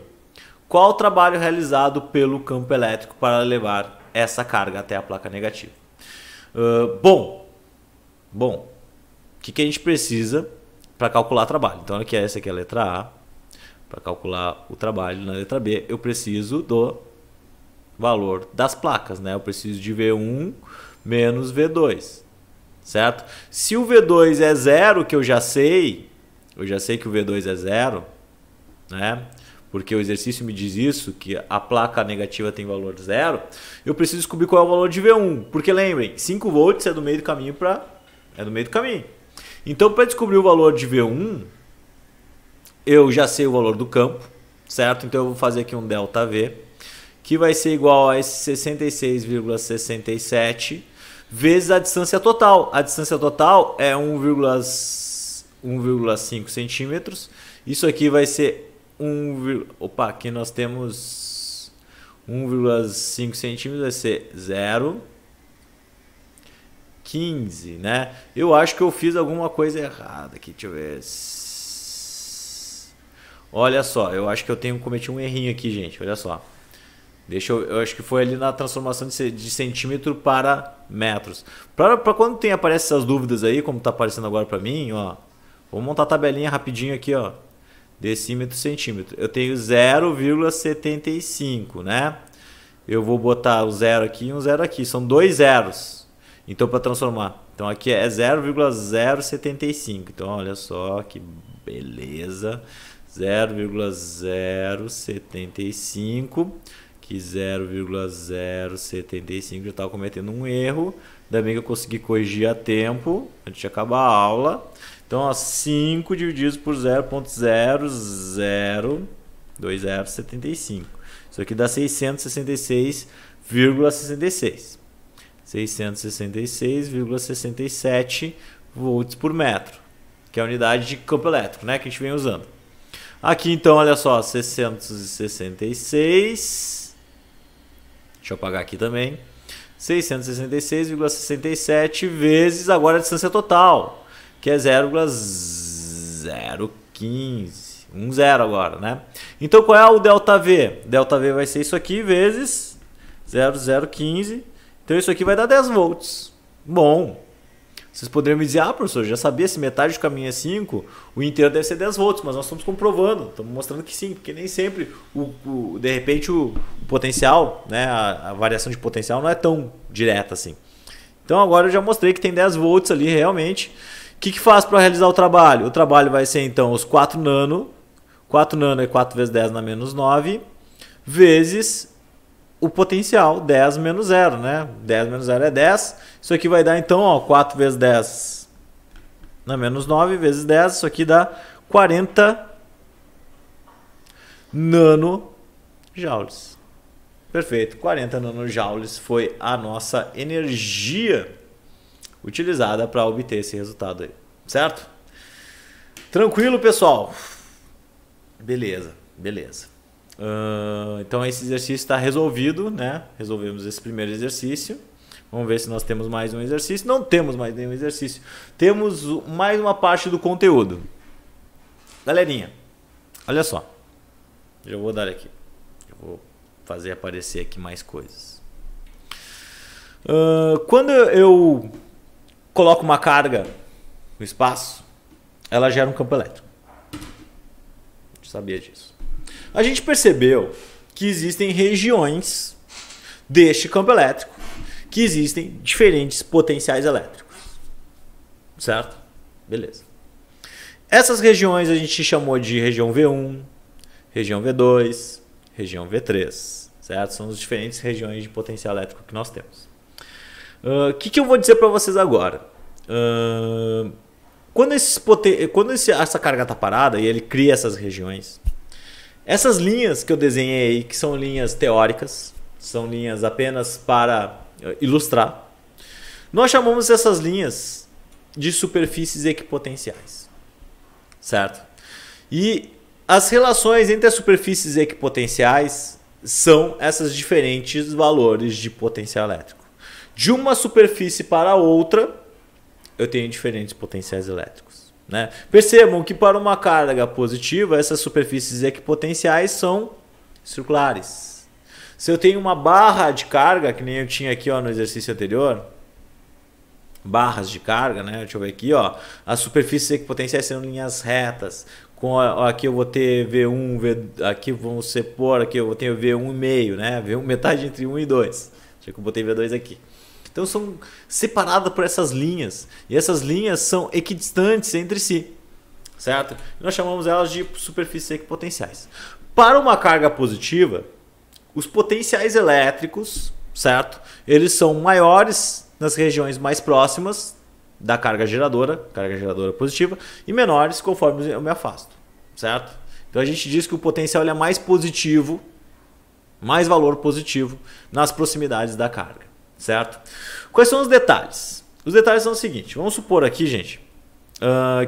A: qual o trabalho realizado pelo campo elétrico para levar essa carga até a placa negativa? Bom, o que a gente precisa para calcular trabalho? Então, aqui essa aqui é a letra A. Para calcular o trabalho na letra B, eu preciso do valor das placas, né? Eu preciso de V1 menos V2, certo? Se o V2 é 0, que eu já sei que o V2 é 0, né? Porque o exercício me diz isso, que a placa negativa tem valor 0, eu preciso descobrir qual é o valor de V1, porque lembrem, 5 volts é do meio do caminho Então, para descobrir o valor de V1, eu já sei o valor do campo, certo? Então, eu vou fazer aqui um ΔV, que vai ser igual a esse 66,67 vezes a distância total. A distância total é 1,5 centímetros. Isso aqui vai ser aqui nós temos 1,5 centímetros, vai ser 0,15, né? Eu acho que eu fiz alguma coisa errada aqui, deixa eu ver. Olha só, eu acho que eu cometi um errinho aqui, gente, olha só. Eu acho que foi ali na transformação de centímetro para metros. Para quando aparece essas dúvidas aí, como está aparecendo agora para mim, ó, vou montar a tabelinha rapidinho aqui, ó, decímetro, centímetro. Eu tenho 0,75, né? Eu vou botar o 0 aqui e um 0 aqui, são 2 zeros. Então, para transformar, então aqui é 0,075. Então, olha só que beleza, 0,075. aqui 0,075, já estava cometendo um erro. Ainda bem que eu consegui corrigir a tempo, antes de acabar a aula. Então, ó, 5 divididos por 0,002075. Isso aqui dá 666,66. 666,67 volts por metro, que é a unidade de campo elétrico, né, que a gente vem usando. Aqui então, olha só, 666, deixa eu apagar aqui também, 666,67 vezes agora a distância total, que é 0,015, 10 agora, né? Então qual é o ΔV? ΔV vai ser isso aqui vezes 0,015, então isso aqui vai dar 10 volts. Bom, vocês poderiam me dizer, ah, professor, já sabia, se metade do caminho é 5, o inteiro deve ser 10 volts, mas nós estamos comprovando, estamos mostrando que sim, porque nem sempre, de repente, o potencial, né, a variação de potencial não é tão direta assim. Então agora eu já mostrei que tem 10 volts ali realmente. O que faz para realizar o trabalho? O trabalho vai ser então os 4 nano, 4 nano é 4 vezes 10 na menos 9, vezes o potencial, 10 menos 0, né? 10 menos 0 é 10. Isso aqui vai dar então, ó, 4 vezes 10 na menos 9 vezes 10. Isso aqui dá 40 nanojoules. Perfeito. 40 nanojoules foi a nossa energia utilizada para obter esse resultado aí. Certo? Tranquilo, pessoal? Beleza, beleza. Então esse exercício está resolvido, né? Resolvemos esse primeiro exercício. Vamos ver se nós temos mais um exercício. Não temos mais nenhum exercício. Temos mais uma parte do conteúdo. Galerinha, olha só. Já vou dar aqui. Eu vou fazer aparecer aqui mais coisas. Quando eu coloco uma carga no espaço, ela gera um campo elétrico. Eu sabia disso. A gente percebeu que existem regiões deste campo elétrico que existem diferentes potenciais elétricos. Certo? Beleza. Essas regiões a gente chamou de região V1, região V2, região V3. Certo? São as diferentes regiões de potencial elétrico que nós temos. O que eu vou dizer para vocês agora? Quando essa carga está parada e ele cria essas regiões, essas linhas que eu desenhei aí, que são linhas teóricas, são linhas apenas para ilustrar, nós chamamos essas linhas de superfícies equipotenciais, certo? E as relações entre as superfícies equipotenciais são esses diferentes valores de potencial elétrico. De uma superfície para outra, eu tenho diferentes potenciais elétricos. Né? Percebam que para uma carga positiva, essas superfícies equipotenciais são circulares. Se eu tenho uma barra de carga, que nem eu tinha aqui, ó, no exercício anterior, barras de carga, né? Deixa eu ver aqui, ó, as superfícies equipotenciais são linhas retas. Aqui eu vou ter V1, aqui vamos supor, aqui eu vou ter V1,5, né? V1, metade entre 1 e 2. Deixa que eu botei V2 aqui. Então são separadas por essas linhas. E essas linhas são equidistantes entre si. Certo? Nós chamamos elas de superfícies equipotenciais. Para uma carga positiva, os potenciais elétricos, certo? Eles são maiores nas regiões mais próximas da carga geradora positiva, e menores conforme eu me afasto. Certo? Então a gente diz que o potencial é mais positivo, mais valor positivo nas proximidades da carga. Certo? Quais são os detalhes? Os detalhes são o seguinte. Vamos supor aqui, gente,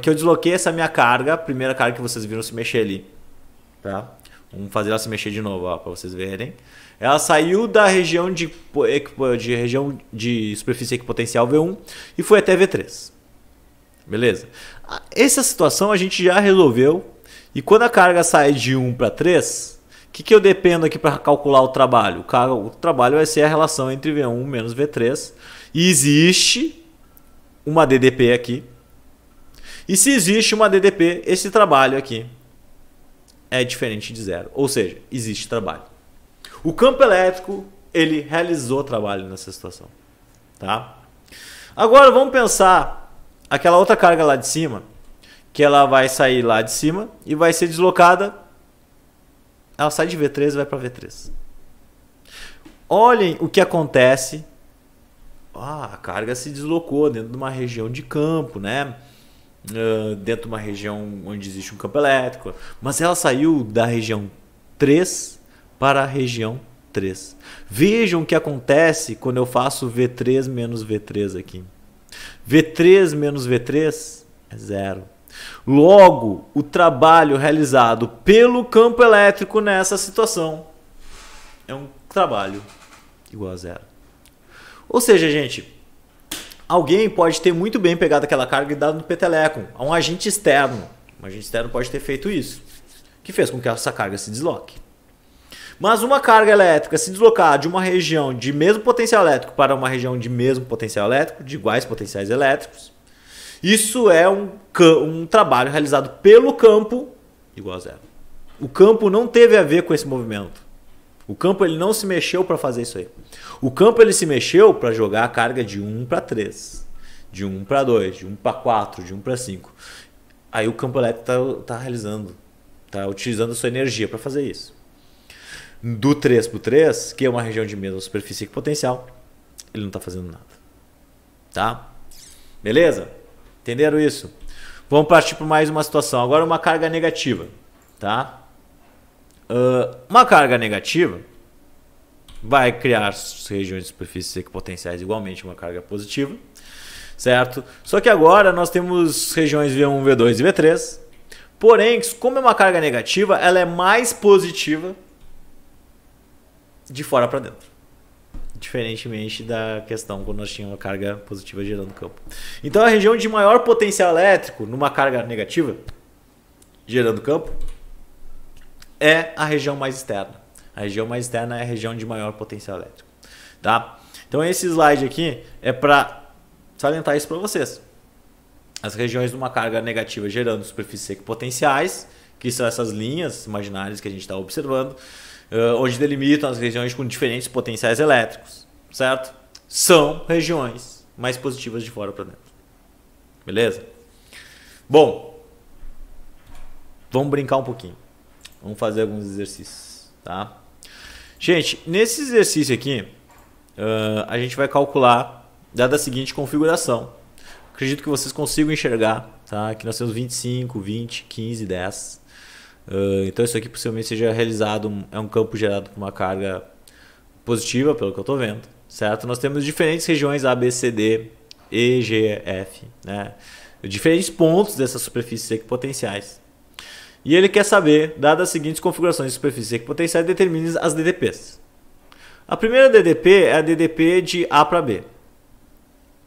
A: que eu desloquei essa minha carga, a primeira carga que vocês viram se mexer ali. Tá? Vamos fazer ela se mexer de novo, para vocês verem. Ela saiu da região de superfície equipotencial V1 e foi até V3. Beleza? Essa situação a gente já resolveu. E quando a carga sai de 1 para 3... O que eu dependo aqui para calcular o trabalho? O trabalho vai ser a relação entre V1 menos V3. E existe uma DDP aqui. E se existe uma DDP, esse trabalho aqui é diferente de zero. Ou seja, existe trabalho. O campo elétrico, ele realizou trabalho nessa situação. Tá? Agora vamos pensar aquela outra carga lá de cima, que ela vai sair lá de cima e vai ser deslocada. Ela sai de V3 e vai para V3. Olhem o que acontece. A carga se deslocou dentro de uma região de campo, né? Dentro de uma região onde existe um campo elétrico. Mas ela saiu da região 3 para a região 3. Vejam o que acontece quando eu faço V3 menos V3 aqui. V3 menos V3 é zero. Logo, o trabalho realizado pelo campo elétrico nessa situação é um trabalho igual a zero. Ou seja, gente, alguém pode ter muito bem pegado aquela carga e dado no peteleco a um agente externo. Um agente externo pode ter feito isso, que fez com que essa carga se desloque. Mas uma carga elétrica se deslocar de uma região de mesmo potencial elétrico para uma região de mesmo potencial elétrico, de iguais potenciais elétricos, isso é um trabalho realizado pelo campo igual a zero. O campo não teve a ver com esse movimento. O campo ele não se mexeu para fazer isso aí. O campo ele se mexeu para jogar a carga de 1 para 3, de 1 para 2, de 1 para 4, de 1 para 5. Aí o campo elétrico está realizando, está utilizando a sua energia para fazer isso. Do 3 para o 3, que é uma região de mesma superfície que potencial, ele não está fazendo nada. Tá? Beleza? Entenderam isso? Vamos partir para mais uma situação. Agora uma carga negativa. Tá? Uma carga negativa vai criar regiões de superfície equipotenciais igualmente uma carga positiva, certo? Só que agora nós temos regiões V1, V2 e V3. Porém, como é uma carga negativa, ela é mais positiva de fora para dentro. Diferentemente da questão quando nós tínhamos uma carga positiva gerando campo. Então a região de maior potencial elétrico numa carga negativa gerando campo é a região mais externa. A região mais externa é a região de maior potencial elétrico. Tá? Então esse slide aqui é para salientar isso para vocês. As regiões de uma carga negativa gerando superfícies equipotenciais, que são essas linhas imaginárias que a gente está observando, onde delimitam as regiões com diferentes potenciais elétricos, certo? São regiões mais positivas de fora para dentro. Beleza? Bom, vamos brincar um pouquinho. Vamos fazer alguns exercícios, tá? Gente, nesse exercício aqui, a gente vai calcular, dada a seguinte configuração. Acredito que vocês consigam enxergar, tá? Aqui nós temos 25, 20, 15, 10. Então isso aqui possivelmente seja realizado, é um campo gerado por uma carga positiva, pelo que eu estou vendo, certo? Nós temos diferentes regiões A, B, C, D, E, G, F, né? Diferentes pontos dessas superfícies equipotenciais. E ele quer saber, dadas as seguintes configurações de superfícies equipotenciais, determine as DDPs. A primeira DDP é a DDP de A para B.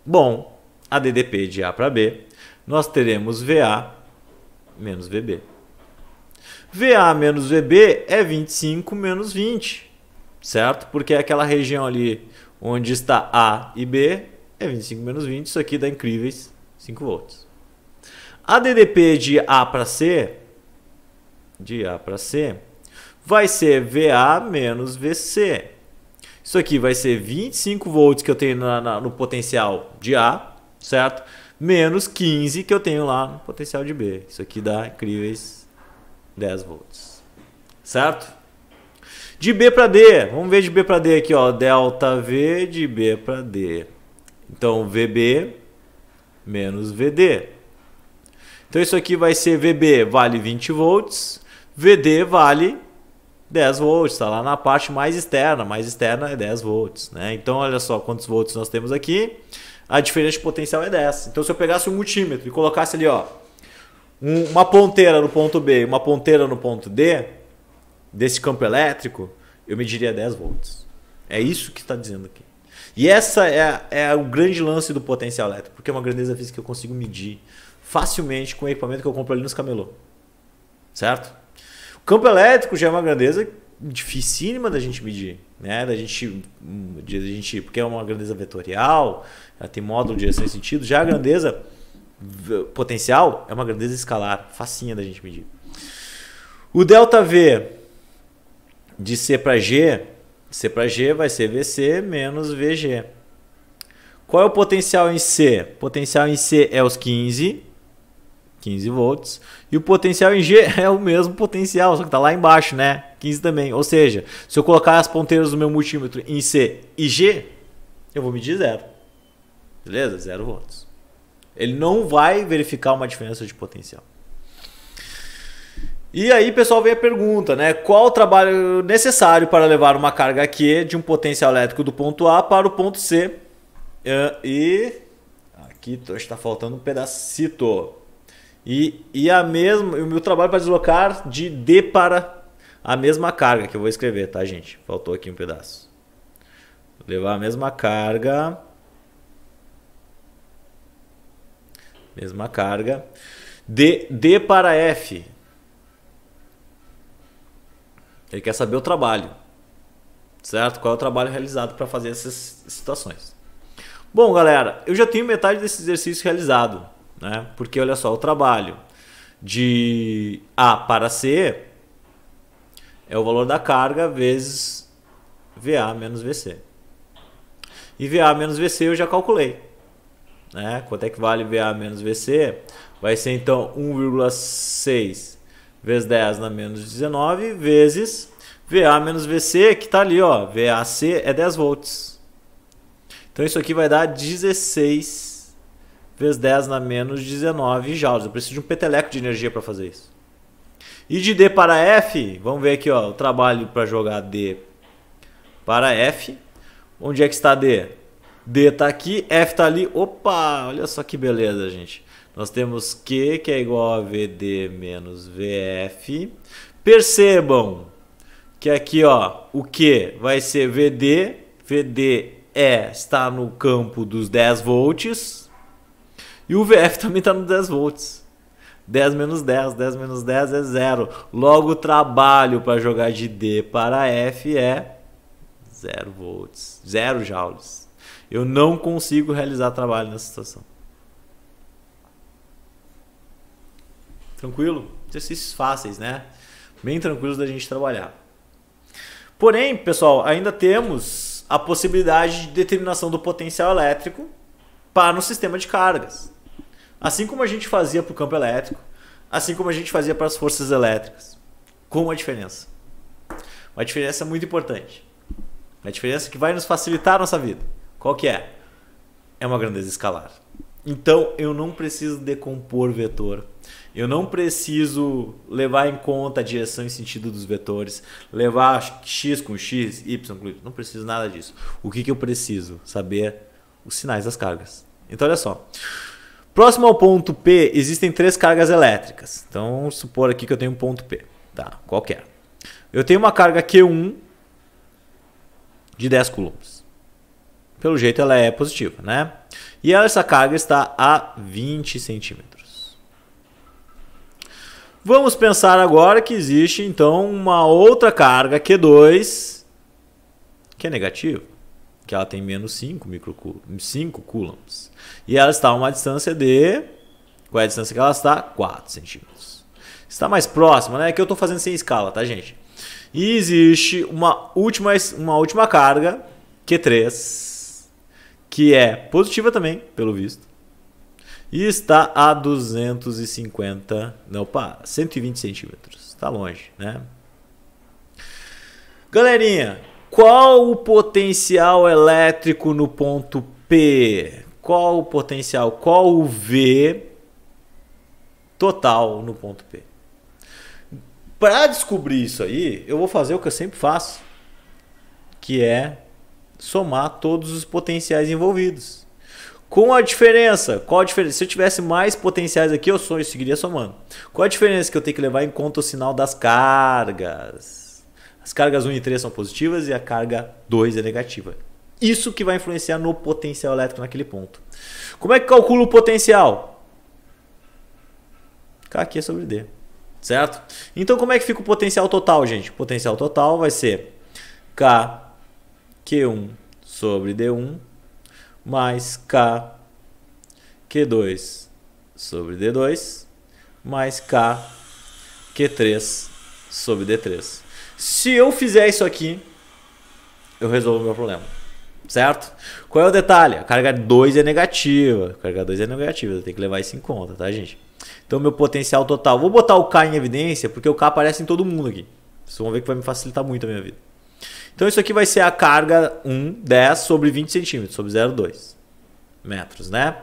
A: Bom, a DDP de A para B, nós teremos VA menos VB. VA menos VB é 25 menos 20, certo? Porque é aquela região ali onde está A e B é 25 menos 20, isso aqui dá incríveis 5 volts. A DDP de A para C, vai ser VA menos VC. Isso aqui vai ser 25 volts que eu tenho no potencial de A, certo? Menos 15 que eu tenho lá no potencial de B. Isso aqui dá incríveis 10 volts, certo? De B para D, vamos ver de B para D aqui, ó, delta V de B para D. Então, VB menos VD. Então, isso aqui vai ser VB vale 20 volts, VD vale 10 volts, está lá na parte mais externa é 10 volts, né? Então, olha só quantos volts nós temos aqui, a diferença de potencial é 10. Então, se eu pegasse um multímetro e colocasse ali, ó, uma ponteira no ponto B e uma ponteira no ponto D, desse campo elétrico, eu mediria 10 volts. É isso que está dizendo aqui. E essa é o grande lance do potencial elétrico, porque é uma grandeza física que eu consigo medir facilmente com o equipamento que eu compro ali nos camelô. Certo? O campo elétrico já é uma grandeza dificílima da gente medir, né? Porque é uma grandeza vetorial, ela tem módulo de direção e sentido. Já a grandeza potencial é uma grandeza escalar, facinha da gente medir. O delta V de C para G vai ser VC menos VG. Qual é o potencial em C? O potencial em C é os 15 volts. E o potencial em G é o mesmo potencial, só que está lá embaixo, né? 15 também. Ou seja, se eu colocar as ponteiras do meu multímetro em C e G, eu vou medir 0. Beleza? 0 volts. Ele não vai verificar uma diferença de potencial. E aí, pessoal, vem a pergunta, né? Qual o trabalho necessário para levar uma carga Q de um potencial elétrico do ponto A para o ponto C? E aqui está faltando um pedacito. E o meu trabalho para deslocar de D para a mesma carga, que eu vou escrever, tá, gente? Faltou aqui um pedaço. Levar a mesma carga. Mesma carga. D para F. Ele quer saber o trabalho. Certo? Qual é o trabalho realizado para fazer essas situações. Bom, galera, eu já tenho metade desse exercício realizado, né? Porque olha só, o trabalho de A para C é o valor da carga vezes VA menos VC. E VA menos VC eu já calculei, né? Quanto é que vale VA menos VC? Vai ser então 1,6 vezes 10 na menos 19 vezes VA menos VC, que está ali, ó, VAC é 10 volts. Então isso aqui vai dar 16 vezes 10 na menos 19 joules. Eu preciso de um peteleco de energia para fazer isso. E de D para F, vamos ver aqui, ó, o trabalho para jogar D para F. Onde é que está D? D está aqui, F está ali. Opa, olha só que beleza, gente. Nós temos Q, que é igual a VD menos VF. Percebam que aqui, ó, o Q vai ser VD. VD está no campo dos 10 volts. E o VF também está no 10 volts. 10 menos 10, 10 menos 10 é 0. Logo, o trabalho para jogar de D para F é 0 volts, 0 joules. Eu não consigo realizar trabalho nessa situação. Tranquilo? Exercícios fáceis, né? Bem tranquilos da gente trabalhar. Porém, pessoal, ainda temos a possibilidade de determinação do potencial elétrico para um sistema de cargas. Assim como a gente fazia para o campo elétrico, assim como a gente fazia para as forças elétricas. Com uma diferença. Uma diferença muito importante. Uma diferença que vai nos facilitar a nossa vida. Qual que é? É uma grandeza escalar. Então, eu não preciso decompor vetor. Eu não preciso levar em conta a direção e sentido dos vetores. Levar x com x, y com y. Não preciso nada disso. O que eu preciso? Saber os sinais das cargas. Então, olha só. Próximo ao ponto P, existem 3 cargas elétricas. Então, vamos supor aqui que eu tenho um ponto P. Tá, qualquer. Eu tenho uma carga Q1 de 10 coulombs. Pelo jeito ela é positiva, né? E essa carga está a 20 centímetros. Vamos pensar agora que existe então uma outra carga Q2 que é negativa, que ela tem menos 5 coulombs. E ela está a uma distância de... Qual é a distância que ela está? 4 centímetros. Está mais próxima, né? Que eu estou fazendo sem escala, tá, gente? E existe uma última carga, Q3, que é positiva também, pelo visto. E está a 120 centímetros. Está longe, né? Galerinha, qual o potencial elétrico no ponto P? Qual o potencial? Qual o V total no ponto P? Para descobrir isso aí, eu vou fazer o que eu sempre faço, que é somar todos os potenciais envolvidos. Com a diferença, qual a diferença? Se eu tivesse mais potenciais aqui, eu seguiria somando. Qual a diferença que eu tenho que levar em conta o sinal das cargas? As cargas 1 e 3 são positivas e a carga 2 é negativa. Isso que vai influenciar no potencial elétrico naquele ponto. Como é que calcula o potencial? K sobre D. Certo? Então, como é que fica o potencial total, gente? O potencial total vai ser K Q1 sobre D1 mais K Q2 sobre D2 mais K Q3 sobre D3. Se eu fizer isso aqui, eu resolvo o meu problema. Certo? Qual é o detalhe? A carga 2 é negativa. A carga 2 é negativa, eu tenho que levar isso em conta, tá, gente? Então, meu potencial total... Vou botar o K em evidência, porque o K aparece em todo mundo aqui. Vocês vão ver que vai me facilitar muito a minha vida. Então isso aqui vai ser a carga 10 sobre 20 centímetros, sobre 0,2 metros, né?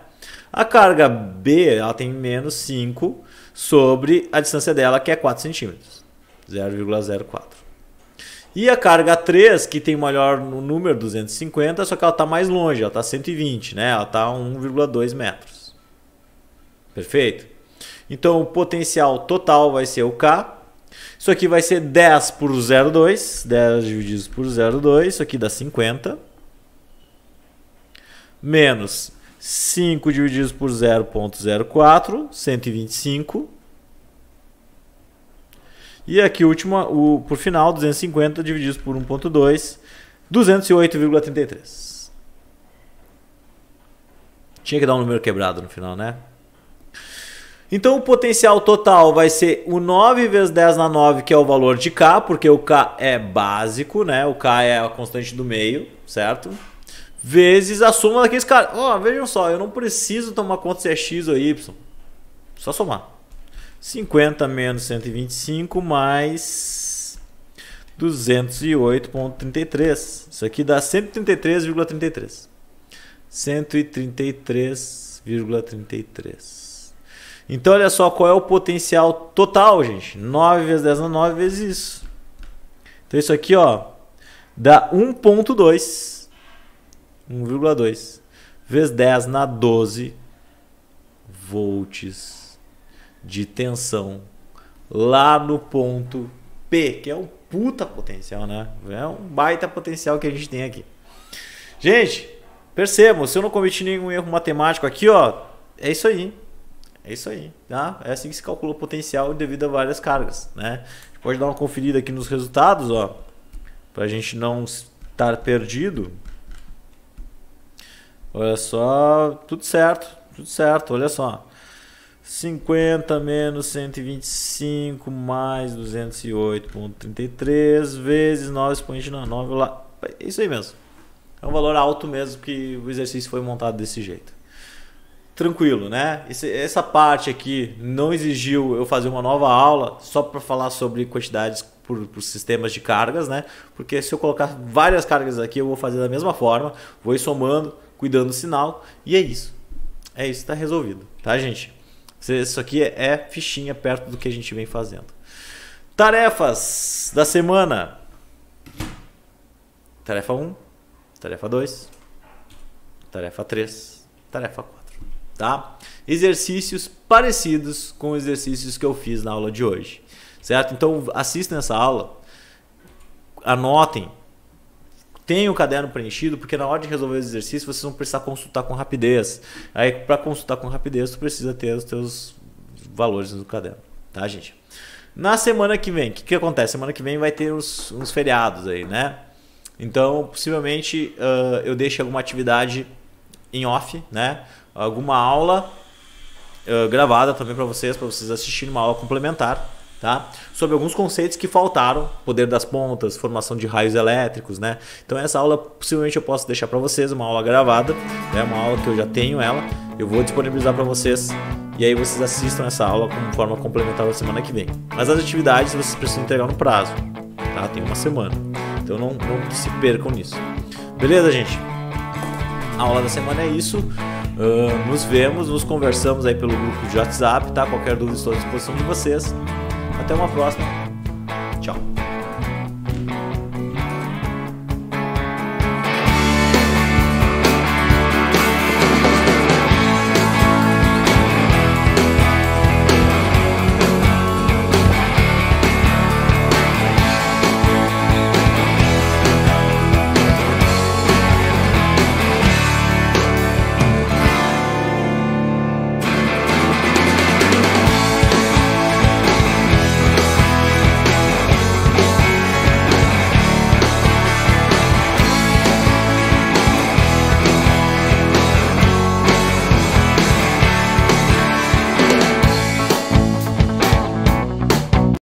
A: A carga B, ela tem menos 5 sobre a distância dela, que é 4 centímetros, 0,04. E a carga 3, que tem maior no número, 250, só que ela está mais longe, ela está 120, né? Ela está a 1,2 metros. Perfeito? Então o potencial total vai ser o K. Isso aqui vai ser 10 por 0,2. 10 dividido por 0,2. Isso aqui dá 50. Menos 5 dividido por 0,04. 125. E aqui por final, 250 dividido por 1,2. 208,33. Tinha que dar um número quebrado no final, né? Então o potencial total vai ser o 9 vezes 10 na 9, que é o valor de K, porque o K é básico, né? O K é a constante do meio, certo? Vezes a soma daqueles caras. Ó, vejam só, eu não preciso tomar conta se é X ou Y. Só somar. 50 menos 125 mais 208,33. Isso aqui dá 133,33. 133,33. Então, olha só qual é o potencial total, gente. 9 vezes 10 na 9 vezes isso. Então, isso aqui, ó, dá 1,2. 1,2 vezes 10 na 12 volts de tensão lá no ponto P, que é um puta potencial, né? É um baita potencial que a gente tem aqui. Gente, percebam, se eu não cometi nenhum erro matemático aqui, ó, é isso aí. É isso aí, tá? É assim que se calcula o potencial devido a várias cargas, né? A gente pode dar uma conferida aqui nos resultados, ó, pra gente não estar perdido. Olha só, tudo certo, olha só. 50 menos 125 mais 208,33 vezes 9 expoente na 9 lá. É isso aí mesmo. É um valor alto mesmo que o exercício foi montado desse jeito. Tranquilo, né? Essa parte aqui não exigiu eu fazer uma nova aula só para falar sobre quantidades por sistemas de cargas, né? Porque se eu colocar várias cargas aqui, eu vou fazer da mesma forma, vou ir somando, cuidando do sinal, e é isso. É isso, tá resolvido, tá, gente? Isso aqui é fichinha perto do que a gente vem fazendo. Tarefas da semana. Tarefa 1, tarefa 2, tarefa 3, tarefa 4. Tá? Exercícios parecidos com os exercícios que eu fiz na aula de hoje, certo? Então assistam essa aula, anotem, tenham o caderno preenchido, porque na hora de resolver os exercícios vocês vão precisar consultar com rapidez. Aí para consultar com rapidez tu precisa ter os teus valores no caderno, tá, gente? Na semana que vem, o que acontece? Semana que vem vai ter uns feriados aí, né? Então possivelmente eu deixo alguma atividade em off, né? Alguma aula gravada também para vocês assistirem uma aula complementar, tá? Sobre alguns conceitos que faltaram, poder das pontas, formação de raios elétricos, né? Então essa aula possivelmente eu posso deixar para vocês, uma aula gravada, é uma aula que eu já tenho ela, eu vou disponibilizar para vocês e aí vocês assistam essa aula como forma complementar na semana que vem. Mas as atividades vocês precisam entregar no prazo, tá? Tem uma semana, então não se percam nisso. Beleza, gente? A aula da semana é isso. Nos vemos, nos conversamos aí pelo grupo de WhatsApp, tá? Qualquer dúvida estou à disposição de vocês. Até uma próxima. Tchau.